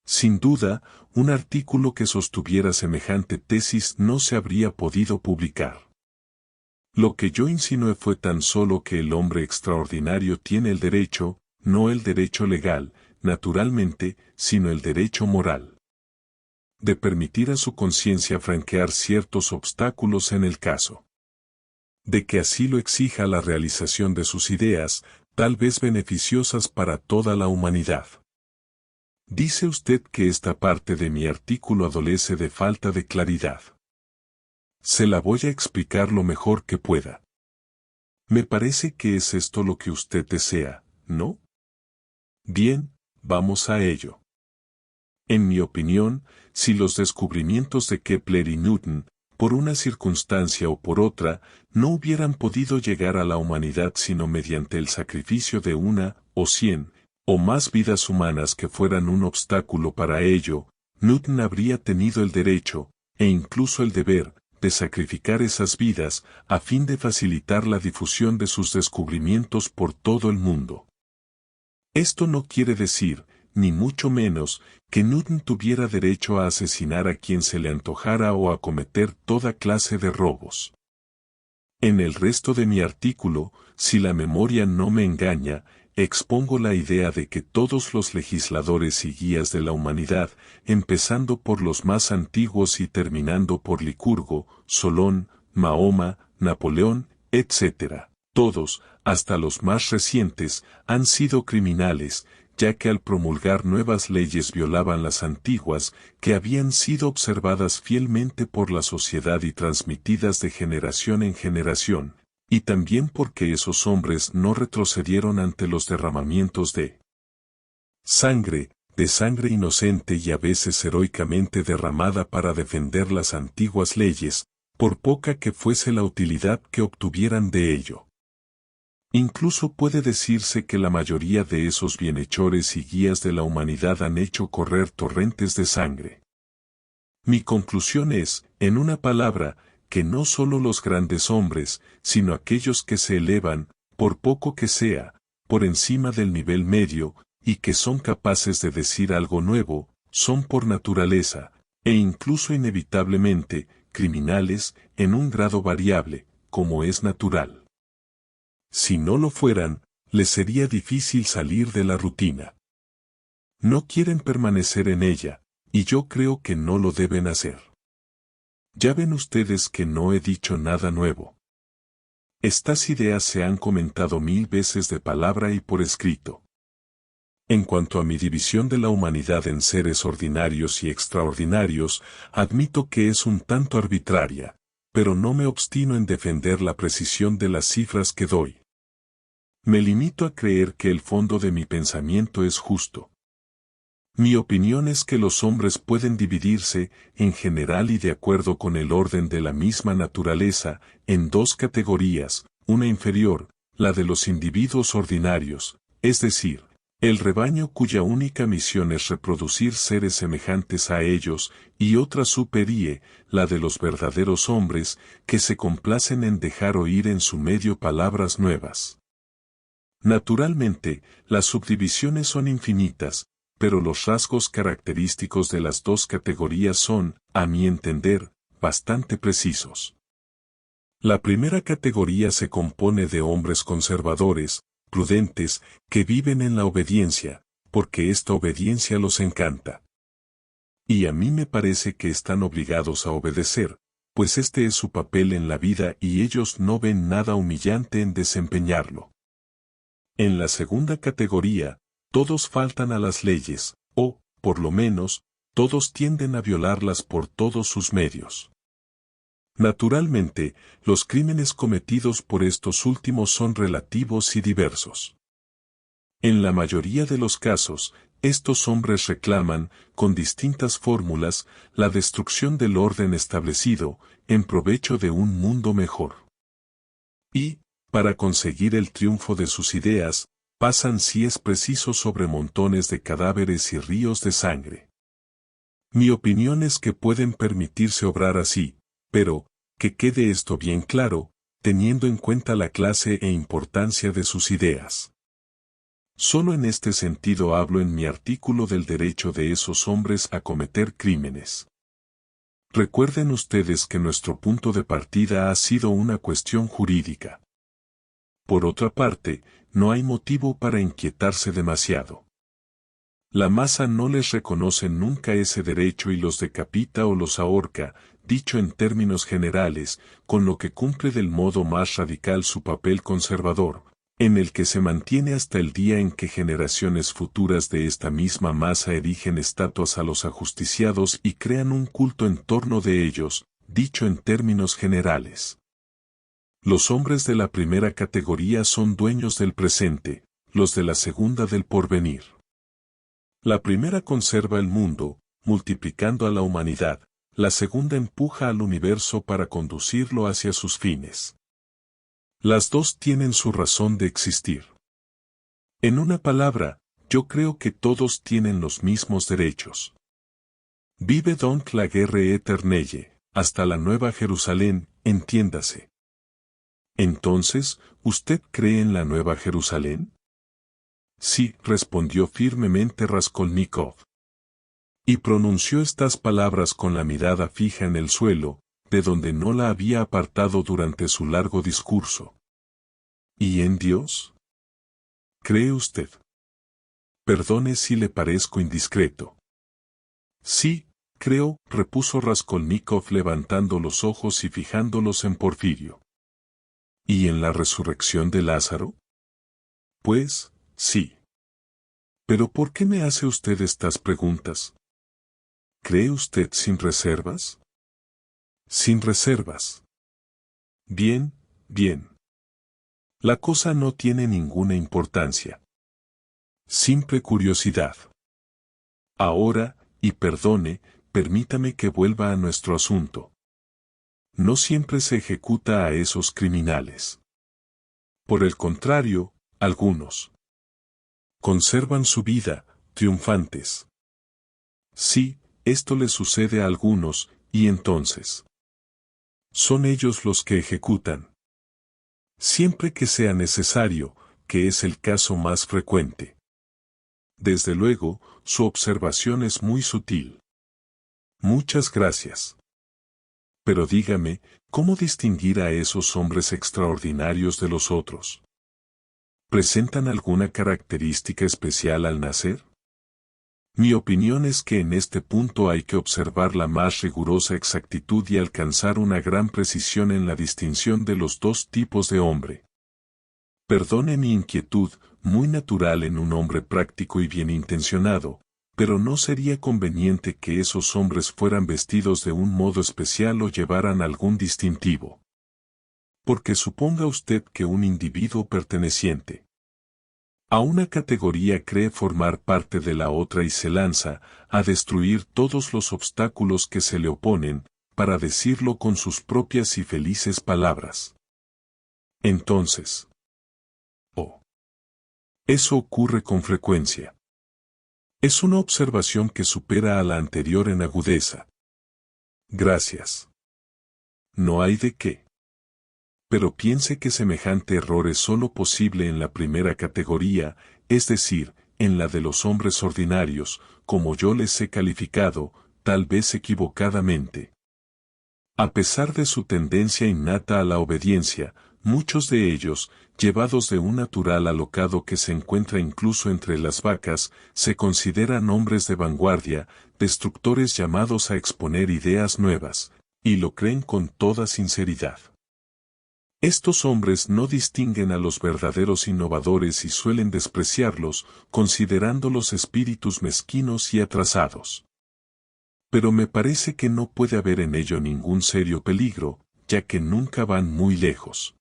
Sin duda, un artículo que sostuviera semejante tesis no se habría podido publicar. Lo que yo insinué fue tan solo que el hombre extraordinario tiene el derecho, no el derecho legal, naturalmente, sino el derecho moral, de permitir a su conciencia franquear ciertos obstáculos en el caso de que así lo exija la realización de sus ideas, tal vez beneficiosas para toda la humanidad. Dice usted que esta parte de mi artículo adolece de falta de claridad. Se la voy a explicar lo mejor que pueda. Me parece que es esto lo que usted desea, ¿no? Bien, vamos a ello. En mi opinión, si los descubrimientos de Kepler y Newton, por una circunstancia o por otra, no hubieran podido llegar a la humanidad sino mediante el sacrificio de una, o 100, o más vidas humanas que fueran un obstáculo para ello, Newton habría tenido el derecho, e incluso el deber, de sacrificar esas vidas, a fin de facilitar la difusión de sus descubrimientos por todo el mundo. Esto no quiere decir, ni mucho menos, que Newton tuviera derecho a asesinar a quien se le antojara o a cometer toda clase de robos. En el resto de mi artículo, si la memoria no me engaña, expongo la idea de que todos los legisladores y guías de la humanidad, empezando por los más antiguos y terminando por Licurgo, Solón, Mahoma, Napoleón, etc., todos, hasta los más recientes, han sido criminales, ya que al promulgar nuevas leyes violaban las antiguas, que habían sido observadas fielmente por la sociedad y transmitidas de generación en generación, y también porque esos hombres no retrocedieron ante los derramamientos de sangre inocente y a veces heroicamente derramada para defender las antiguas leyes, por poca que fuese la utilidad que obtuvieran de ello. Incluso puede decirse que la mayoría de esos bienhechores y guías de la humanidad han hecho correr torrentes de sangre. Mi conclusión es, en una palabra, que no solo los grandes hombres, sino aquellos que se elevan, por poco que sea, por encima del nivel medio, y que son capaces de decir algo nuevo, son por naturaleza, e incluso inevitablemente, criminales, en un grado variable, como es natural. Si no lo fueran, les sería difícil salir de la rutina. No quieren permanecer en ella, y yo creo que no lo deben hacer. Ya ven ustedes que no he dicho nada nuevo. Estas ideas se han comentado 1000 veces de palabra y por escrito. En cuanto a mi división de la humanidad en seres ordinarios y extraordinarios, admito que es un tanto arbitraria, pero no me obstino en defender la precisión de las cifras que doy. Me limito a creer que el fondo de mi pensamiento es justo. Mi opinión es que los hombres pueden dividirse, en general y de acuerdo con el orden de la misma naturaleza, en dos categorías, una inferior, la de los individuos ordinarios, es decir, el rebaño cuya única misión es reproducir seres semejantes a ellos, y otra superior, la de los verdaderos hombres, que se complacen en dejar oír en su medio palabras nuevas. Naturalmente, las subdivisiones son infinitas, pero los rasgos característicos de las dos categorías son, a mi entender, bastante precisos. La primera categoría se compone de hombres conservadores, prudentes, que viven en la obediencia, porque esta obediencia los encanta. Y a mí me parece que están obligados a obedecer, pues este es su papel en la vida y ellos no ven nada humillante en desempeñarlo. En la segunda categoría, todos faltan a las leyes, o, por lo menos, todos tienden a violarlas por todos sus medios. Naturalmente, los crímenes cometidos por estos últimos son relativos y diversos. En la mayoría de los casos, estos hombres reclaman, con distintas fórmulas, la destrucción del orden establecido, en provecho de un mundo mejor. Y, para conseguir el triunfo de sus ideas, pasan si es preciso sobre montones de cadáveres y ríos de sangre. Mi opinión es que pueden permitirse obrar así, pero, que quede esto bien claro, teniendo en cuenta la clase e importancia de sus ideas. Solo en este sentido hablo en mi artículo del derecho de esos hombres a cometer crímenes. Recuerden ustedes que nuestro punto de partida ha sido una cuestión jurídica. Por otra parte, no hay motivo para inquietarse demasiado. La masa no les reconoce nunca ese derecho y los decapita o los ahorca, dicho en términos generales, con lo que cumple del modo más radical su papel conservador, en el que se mantiene hasta el día en que generaciones futuras de esta misma masa erigen estatuas a los ajusticiados y crean un culto en torno de ellos, dicho en términos generales. Los hombres de la primera categoría son dueños del presente, los de la segunda del porvenir. La primera conserva el mundo, multiplicando a la humanidad, la segunda empuja al universo para conducirlo hacia sus fines. Las dos tienen su razón de existir. En una palabra, yo creo que todos tienen los mismos derechos. Vive donc la guerre éternelle, hasta la Nueva Jerusalén, entiéndase. Entonces, ¿usted cree en la Nueva Jerusalén? Sí, respondió firmemente Raskolnikov. Y pronunció estas palabras con la mirada fija en el suelo, de donde no la había apartado durante su largo discurso. ¿Y en Dios? ¿Cree usted? Perdone si le parezco indiscreto. Sí, creo, repuso Raskolnikov levantando los ojos y fijándolos en Porfirio. ¿Y en la resurrección de Lázaro? Pues, sí. ¿Pero por qué me hace usted estas preguntas? ¿Cree usted sin reservas? Sin reservas. Bien, bien. La cosa no tiene ninguna importancia. Simple curiosidad. Ahora, y perdone, permítame que vuelva a nuestro asunto. No siempre se ejecuta a esos criminales. Por el contrario, algunos conservan su vida, triunfantes. Sí, esto le sucede a algunos, y entonces son ellos los que ejecutan. Siempre que sea necesario, que es el caso más frecuente. Desde luego, su observación es muy sutil. Muchas gracias. Pero dígame, ¿cómo distinguir a esos hombres extraordinarios de los otros? ¿Presentan alguna característica especial al nacer? Mi opinión es que en este punto hay que observar la más rigurosa exactitud y alcanzar una gran precisión en la distinción de los dos tipos de hombre. Perdone mi inquietud, muy natural en un hombre práctico y bien intencionado, pero ¿no sería conveniente que esos hombres fueran vestidos de un modo especial o llevaran algún distintivo? Porque suponga usted que un individuo perteneciente a una categoría cree formar parte de la otra y se lanza a destruir todos los obstáculos que se le oponen, para decirlo con sus propias y felices palabras. Entonces, eso ocurre con frecuencia. Es una observación que supera a la anterior en agudeza. Gracias. No hay de qué. Pero piense que semejante error es sólo posible en la primera categoría, es decir, en la de los hombres ordinarios, como yo les he calificado, tal vez equivocadamente. A pesar de su tendencia innata a la obediencia, muchos de ellos, llevados de un natural alocado que se encuentra incluso entre las vacas, se consideran hombres de vanguardia, destructores llamados a exponer ideas nuevas, y lo creen con toda sinceridad. Estos hombres no distinguen a los verdaderos innovadores y suelen despreciarlos, considerándolos espíritus mezquinos y atrasados. Pero me parece que no puede haber en ello ningún serio peligro, ya que nunca van muy lejos.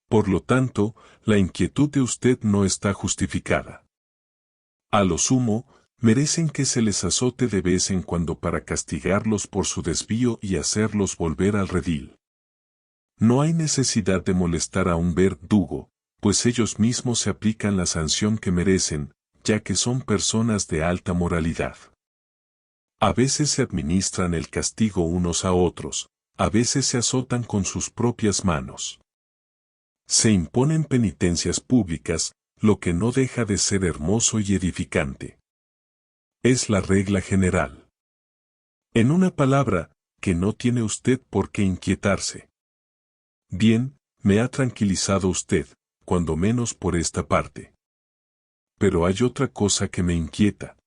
Por lo tanto, la inquietud de usted no está justificada. A lo sumo, merecen que se les azote de vez en cuando para castigarlos por su desvío y hacerlos volver al redil. No hay necesidad de molestar a un verdugo, pues ellos mismos se aplican la sanción que merecen, ya que son personas de alta moralidad. A veces se administran el castigo unos a otros, a veces se azotan con sus propias manos. Se imponen penitencias públicas, lo que no deja de ser hermoso y edificante. Es la regla general. En una palabra, que no tiene usted por qué inquietarse. Bien, me ha tranquilizado usted, cuando menos por esta parte. Pero hay otra cosa que me inquieta.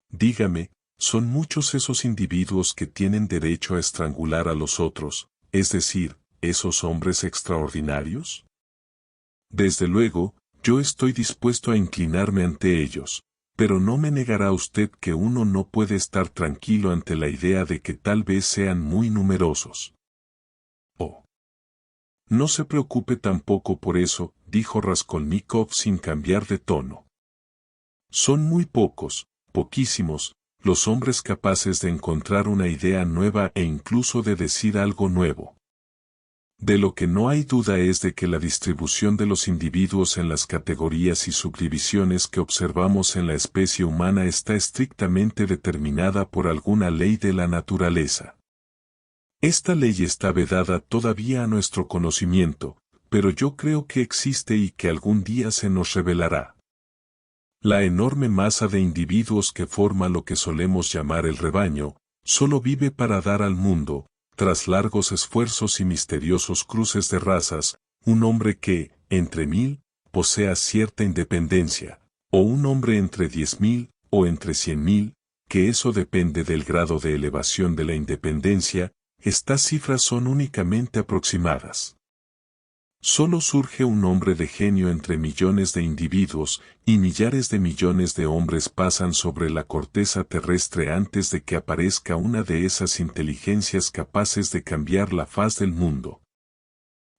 Dígame, ¿son muchos esos individuos que tienen derecho a estrangular a los otros, es decir, esos hombres extraordinarios? Desde luego, yo estoy dispuesto a inclinarme ante ellos, pero no me negará usted que uno no puede estar tranquilo ante la idea de que tal vez sean muy numerosos. Oh. No se preocupe tampoco por eso, dijo Raskolnikov sin cambiar de tono. Son muy pocos, poquísimos, los hombres capaces de encontrar una idea nueva e incluso de decir algo nuevo. De lo que no hay duda es de que la distribución de los individuos en las categorías y subdivisiones que observamos en la especie humana está estrictamente determinada por alguna ley de la naturaleza. Esta ley está vedada todavía a nuestro conocimiento, pero yo creo que existe y que algún día se nos revelará. La enorme masa de individuos que forma lo que solemos llamar el rebaño, solo vive para dar al mundo, tras largos esfuerzos y misteriosos cruces de razas, un hombre que, entre 1000, posea cierta independencia, o un hombre entre 10.000, o entre 100.000, que eso depende del grado de elevación de la independencia. Estas cifras son únicamente aproximadas. Solo surge un hombre de genio entre millones de individuos, y millares de millones de hombres pasan sobre la corteza terrestre antes de que aparezca una de esas inteligencias capaces de cambiar la faz del mundo.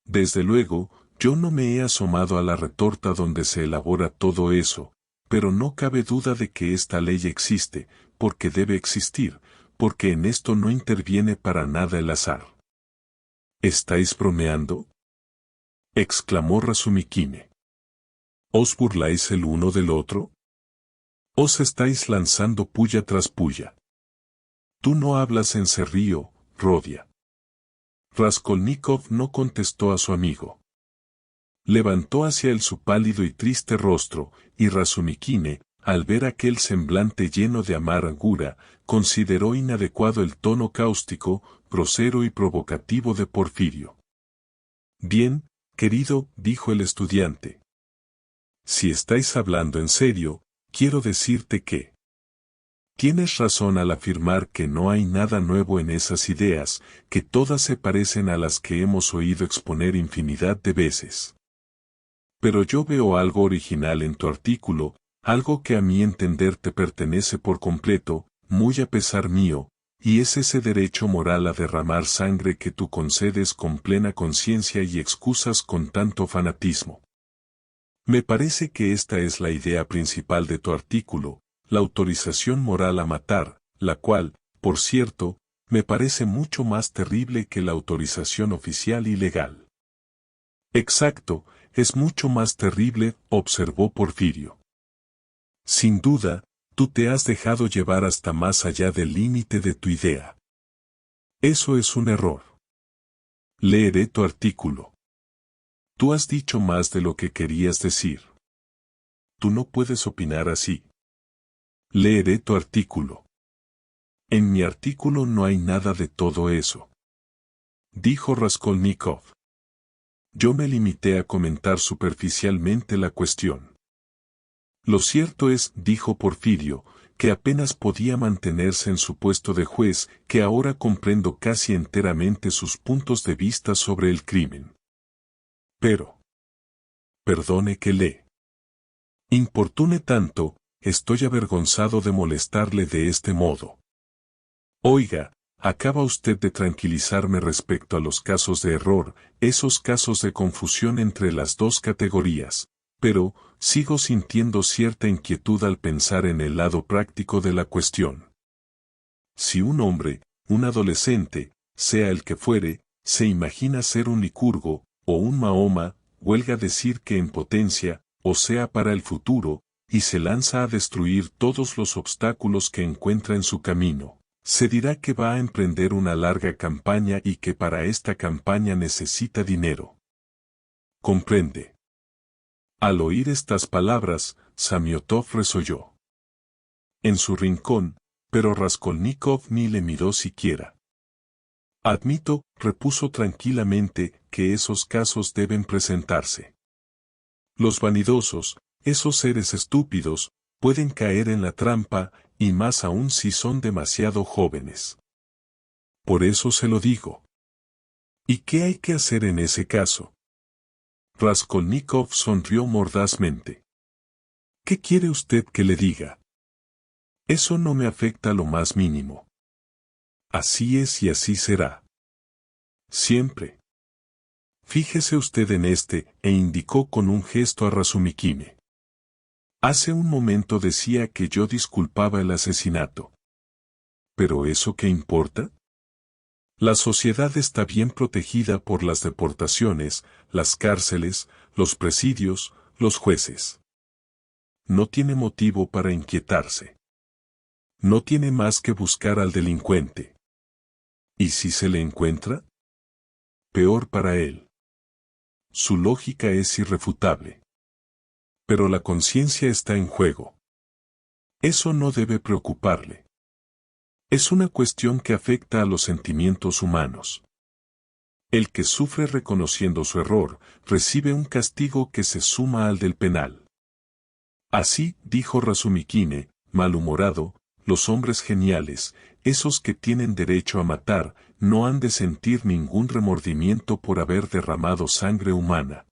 Desde luego, yo no me he asomado a la retorta donde se elabora todo eso, pero no cabe duda de que esta ley existe, porque debe existir, porque en esto no interviene para nada el azar. ¿Estáis bromeando?, exclamó Razumikine. ¿Os burláis el uno del otro? ¿Os estáis lanzando puya tras puya? Tú no hablas en serio, Rodia. Raskolnikov no contestó a su amigo. Levantó hacia él su pálido y triste rostro, y Razumikine, al ver aquel semblante lleno de amargura, consideró inadecuado el tono cáustico, grosero y provocativo de Porfirio. Bien, querido, dijo el estudiante. Si estáis hablando en serio, quiero decirte que tienes razón al afirmar que no hay nada nuevo en esas ideas, que todas se parecen a las que hemos oído exponer infinidad de veces. Pero yo veo algo original en tu artículo, algo que a mi entender te pertenece por completo, muy a pesar mío, y es ese derecho moral a derramar sangre que tú concedes con plena conciencia y excusas con tanto fanatismo. Me parece que esta es la idea principal de tu artículo, la autorización moral a matar, la cual, por cierto, me parece mucho más terrible que la autorización oficial y legal. Exacto, es mucho más terrible, observó Porfirio. Sin duda, tú te has dejado llevar hasta más allá del límite de tu idea. Eso es un error. Leeré tu artículo. Tú has dicho más de lo que querías decir. Tú no puedes opinar así. Leeré tu artículo. En mi artículo no hay nada de todo eso, dijo Raskolnikov. Yo me limité a comentar superficialmente la cuestión. Lo cierto es, dijo Porfirio, que apenas podía mantenerse en su puesto de juez, que ahora comprendo casi enteramente sus puntos de vista sobre el crimen. Pero, perdone que le importune tanto, estoy avergonzado de molestarle de este modo. Oiga, acaba usted de tranquilizarme respecto a los casos de error, esos casos de confusión entre las dos categorías, pero sigo sintiendo cierta inquietud al pensar en el lado práctico de la cuestión. Si un hombre, un adolescente, sea el que fuere, se imagina ser un Licurgo, o un Mahoma, huelga decir que en potencia, o sea para el futuro, y se lanza a destruir todos los obstáculos que encuentra en su camino, se dirá que va a emprender una larga campaña y que para esta campaña necesita dinero. ¿Comprende? Al oír estas palabras, Samiotov resolló en su rincón, pero Raskolnikov ni le miró siquiera. Admito, repuso tranquilamente, que esos casos deben presentarse. Los vanidosos, esos seres estúpidos, pueden caer en la trampa, y más aún si son demasiado jóvenes. Por eso se lo digo. ¿Y qué hay que hacer en ese caso? Raskolnikov sonrió mordazmente. ¿Qué quiere usted que le diga? Eso no me afecta lo más mínimo. Así es y así será. Siempre. Fíjese usted en este, e indicó con un gesto a Razumikine. Hace un momento decía que yo disculpaba el asesinato. ¿Pero eso qué importa? La sociedad está bien protegida por las deportaciones, las cárceles, los presidios, los jueces. No tiene motivo para inquietarse. No tiene más que buscar al delincuente. ¿Y si se le encuentra? Peor para él. Su lógica es irrefutable. Pero la conciencia está en juego. Eso no debe preocuparle. Es una cuestión que afecta a los sentimientos humanos. El que sufre reconociendo su error, recibe un castigo que se suma al del penal. Así, dijo Razumikine, malhumorado, los hombres geniales, esos que tienen derecho a matar, no han de sentir ningún remordimiento por haber derramado sangre humana.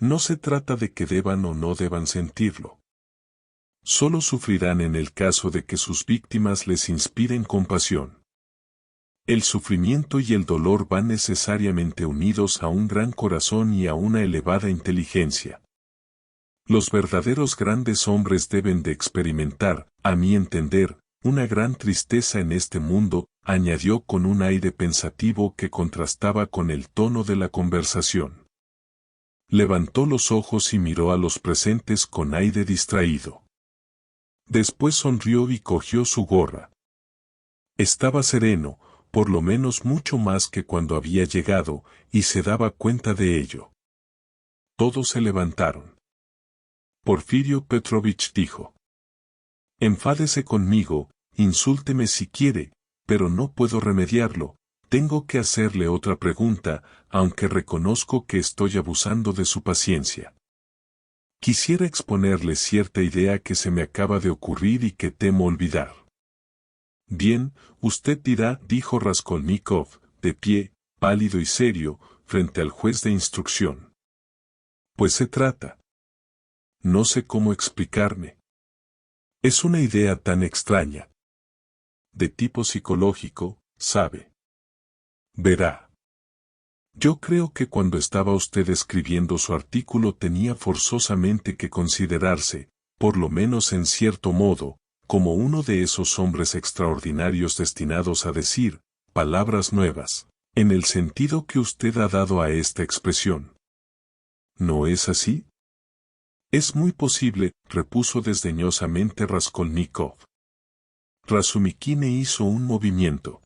No se trata de que deban o no deban sentirlo. Solo sufrirán en el caso de que sus víctimas les inspiren compasión. El sufrimiento y el dolor van necesariamente unidos a un gran corazón y a una elevada inteligencia. Los verdaderos grandes hombres deben de experimentar, a mi entender, una gran tristeza en este mundo, añadió con un aire pensativo que contrastaba con el tono de la conversación. Levantó los ojos y miró a los presentes con aire distraído. Después sonrió y cogió su gorra. Estaba sereno, por lo menos mucho más que cuando había llegado, y se daba cuenta de ello. Todos se levantaron. Porfirio Petrovich dijo: Enfádese conmigo, insúlteme si quiere, pero no puedo remediarlo. Tengo que hacerle otra pregunta, aunque reconozco que estoy abusando de su paciencia. Quisiera exponerle cierta idea que se me acaba de ocurrir y que temo olvidar. Bien, usted dirá, dijo Raskolnikov, de pie, pálido y serio, frente al juez de instrucción. Pues se trata. No sé cómo explicarme. Es una idea tan extraña. De tipo psicológico, sabe. Verá. Yo creo que cuando estaba usted escribiendo su artículo tenía forzosamente que considerarse, por lo menos en cierto modo, como uno de esos hombres extraordinarios destinados a decir palabras nuevas, en el sentido que usted ha dado a esta expresión. ¿No es así? Es muy posible, repuso desdeñosamente Raskolnikov. Razumikine hizo un movimiento.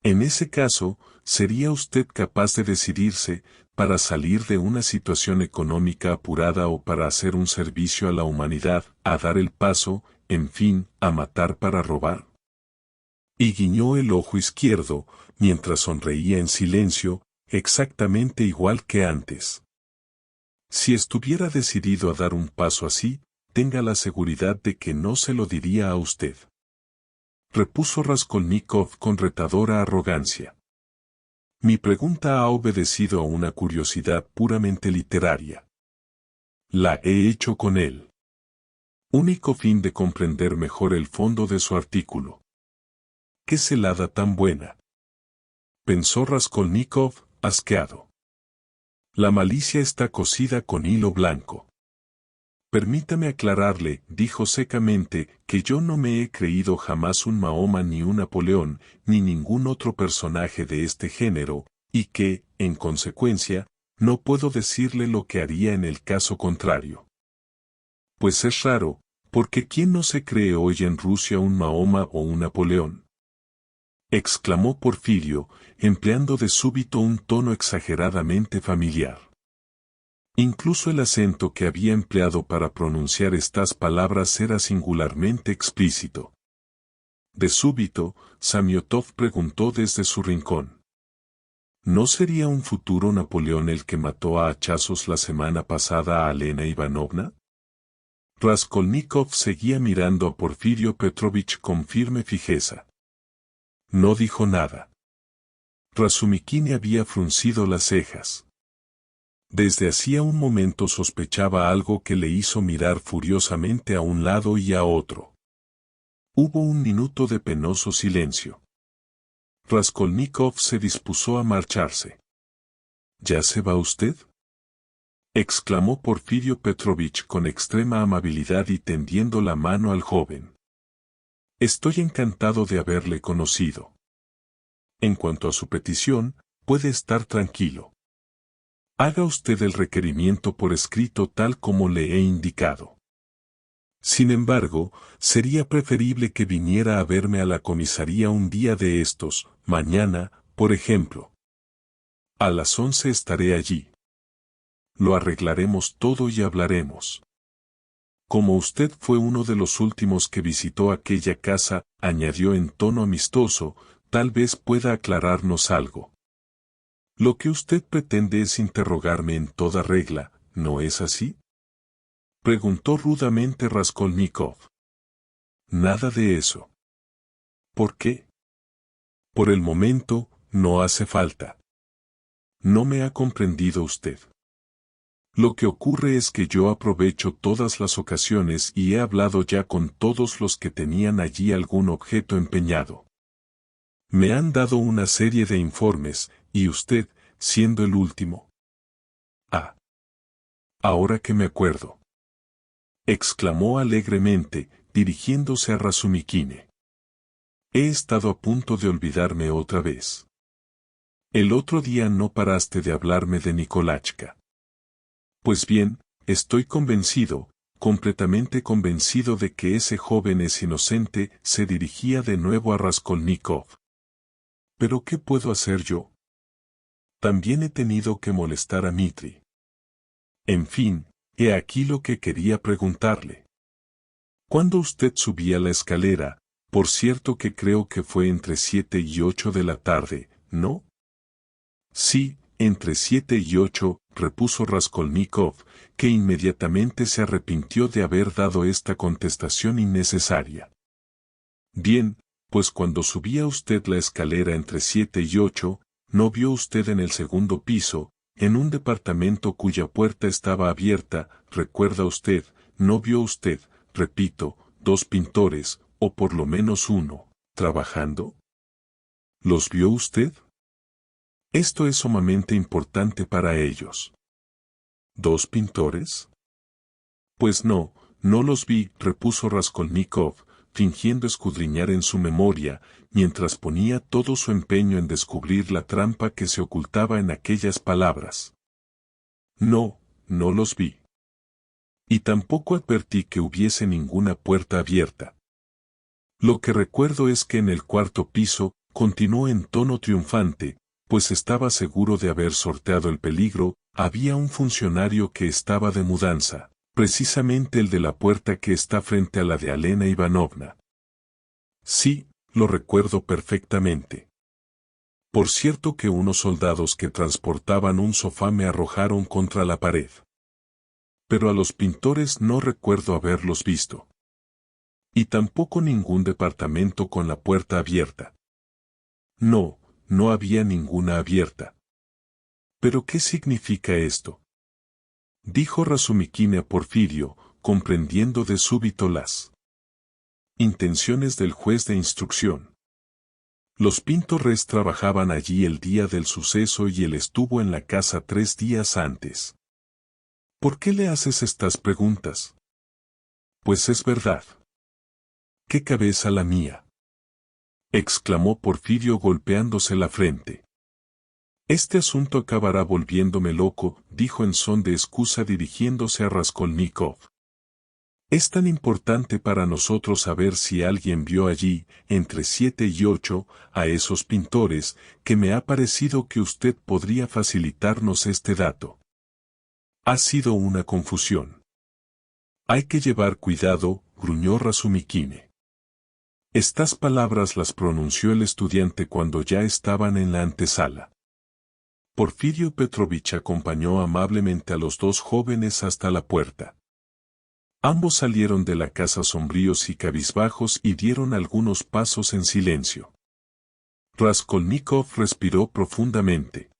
En ese caso, ¿sería usted capaz de decidirse, para salir de una situación económica apurada o para hacer un servicio a la humanidad, a dar el paso, en fin, a matar para robar? Y guiñó el ojo izquierdo, mientras sonreía en silencio, exactamente igual que antes. Si estuviera decidido a dar un paso así, tenga la seguridad de que no se lo diría a usted. Repuso Raskolnikov con retadora arrogancia. Mi pregunta ha obedecido a una curiosidad puramente literaria. La he hecho con el único fin de comprender mejor el fondo de su artículo. ¡Qué celada tan buena!, pensó Raskolnikov, asqueado. La malicia está cosida con hilo blanco. Permítame aclararle, dijo secamente, que yo no me he creído jamás un Mahoma ni un Napoleón, ni ningún otro personaje de este género, y que, en consecuencia, no puedo decirle lo que haría en el caso contrario. Pues es raro, porque ¿quién no se cree hoy en Rusia un Mahoma o un Napoleón?, exclamó Porfirio, empleando de súbito un tono exageradamente familiar. Incluso el acento que había empleado para pronunciar estas palabras era singularmente explícito. De súbito, Samiotov preguntó desde su rincón. ¿No sería un futuro Napoleón el que mató a hachazos la semana pasada a Elena Ivanovna? Raskolnikov seguía mirando a Porfirio Petrovich con firme fijeza. No dijo nada. Razumikine había fruncido las cejas. Desde hacía un momento sospechaba algo que le hizo mirar furiosamente a un lado y a otro. Hubo un minuto de penoso silencio. Raskolnikov se dispuso a marcharse. ¿Ya se va usted?, exclamó Porfirio Petrovich con extrema amabilidad y tendiendo la mano al joven. Estoy encantado de haberle conocido. En cuanto a su petición, puede estar tranquilo. Haga usted el requerimiento por escrito tal como le he indicado. Sin embargo, sería preferible que viniera a verme a la comisaría un día de estos, mañana, por ejemplo. A las 11 estaré allí. Lo arreglaremos todo y hablaremos. Como usted fue uno de los últimos que visitó aquella casa, añadió en tono amistoso, tal vez pueda aclararnos algo. Lo que usted pretende es interrogarme en toda regla, ¿no es así?, preguntó rudamente Raskolnikov. Nada de eso. ¿Por qué? Por el momento, no hace falta. No me ha comprendido usted. Lo que ocurre es que yo aprovecho todas las ocasiones y he hablado ya con todos los que tenían allí algún objeto empeñado. Me han dado una serie de informes, y usted, siendo el último. Ah. Ahora que me acuerdo, exclamó alegremente, dirigiéndose a Razumikine. He estado a punto de olvidarme otra vez. El otro día no paraste de hablarme de Nikolachka. Pues bien, estoy convencido, completamente convencido de que ese joven es inocente, se dirigía de nuevo a Raskolnikov. ¿Pero qué puedo hacer yo? También he tenido que molestar a Mitri. En fin, he aquí lo que quería preguntarle. Cuando usted subía la escalera, por cierto que creo que fue entre 7 y 8 de la tarde, ¿no? Sí, entre 7 y 8, repuso Raskolnikov, que inmediatamente se arrepintió de haber dado esta contestación innecesaria. Bien, pues cuando subía usted la escalera entre 7 y 8, ¿no vio usted en el segundo piso, en un departamento cuya puerta estaba abierta, recuerda usted, no vio usted, repito, 2 pintores, o por lo menos uno, trabajando? ¿Los vio usted? Esto es sumamente importante para ellos. ¿2 pintores? Pues no, no los vi, repuso Raskolnikov, fingiendo escudriñar en su memoria, mientras ponía todo su empeño en descubrir la trampa que se ocultaba en aquellas palabras. No, no los vi. Y tampoco advertí que hubiese ninguna puerta abierta. Lo que recuerdo es que en el cuarto piso, continuó en tono triunfante, pues estaba seguro de haber sorteado el peligro, había un funcionario que estaba de mudanza, precisamente el de la puerta que está frente a la de Elena Ivanovna. Sí, lo recuerdo perfectamente. Por cierto que unos soldados que transportaban un sofá me arrojaron contra la pared. Pero a los pintores no recuerdo haberlos visto. Y tampoco ningún departamento con la puerta abierta. No, no había ninguna abierta. ¿Pero qué significa esto?, dijo Razumikine a Porfirio, comprendiendo de súbito las intenciones del juez de instrucción. Los pintores trabajaban allí el día del suceso y él estuvo en la casa 3 días antes. ¿Por qué le haces estas preguntas? Pues es verdad. ¡Qué cabeza la mía!, exclamó Porfirio golpeándose la frente. Este asunto acabará volviéndome loco, dijo en son de excusa dirigiéndose a Raskolnikov. Es tan importante para nosotros saber si alguien vio allí, entre 7 y 8, a esos pintores, que me ha parecido que usted podría facilitarnos este dato. Ha sido una confusión. Hay que llevar cuidado, gruñó Razumikine. Estas palabras las pronunció el estudiante cuando ya estaban en la antesala. Porfirio Petrovich acompañó amablemente a los dos jóvenes hasta la puerta. Ambos salieron de la casa sombríos y cabizbajos y dieron algunos pasos en silencio. Raskolnikov respiró profundamente.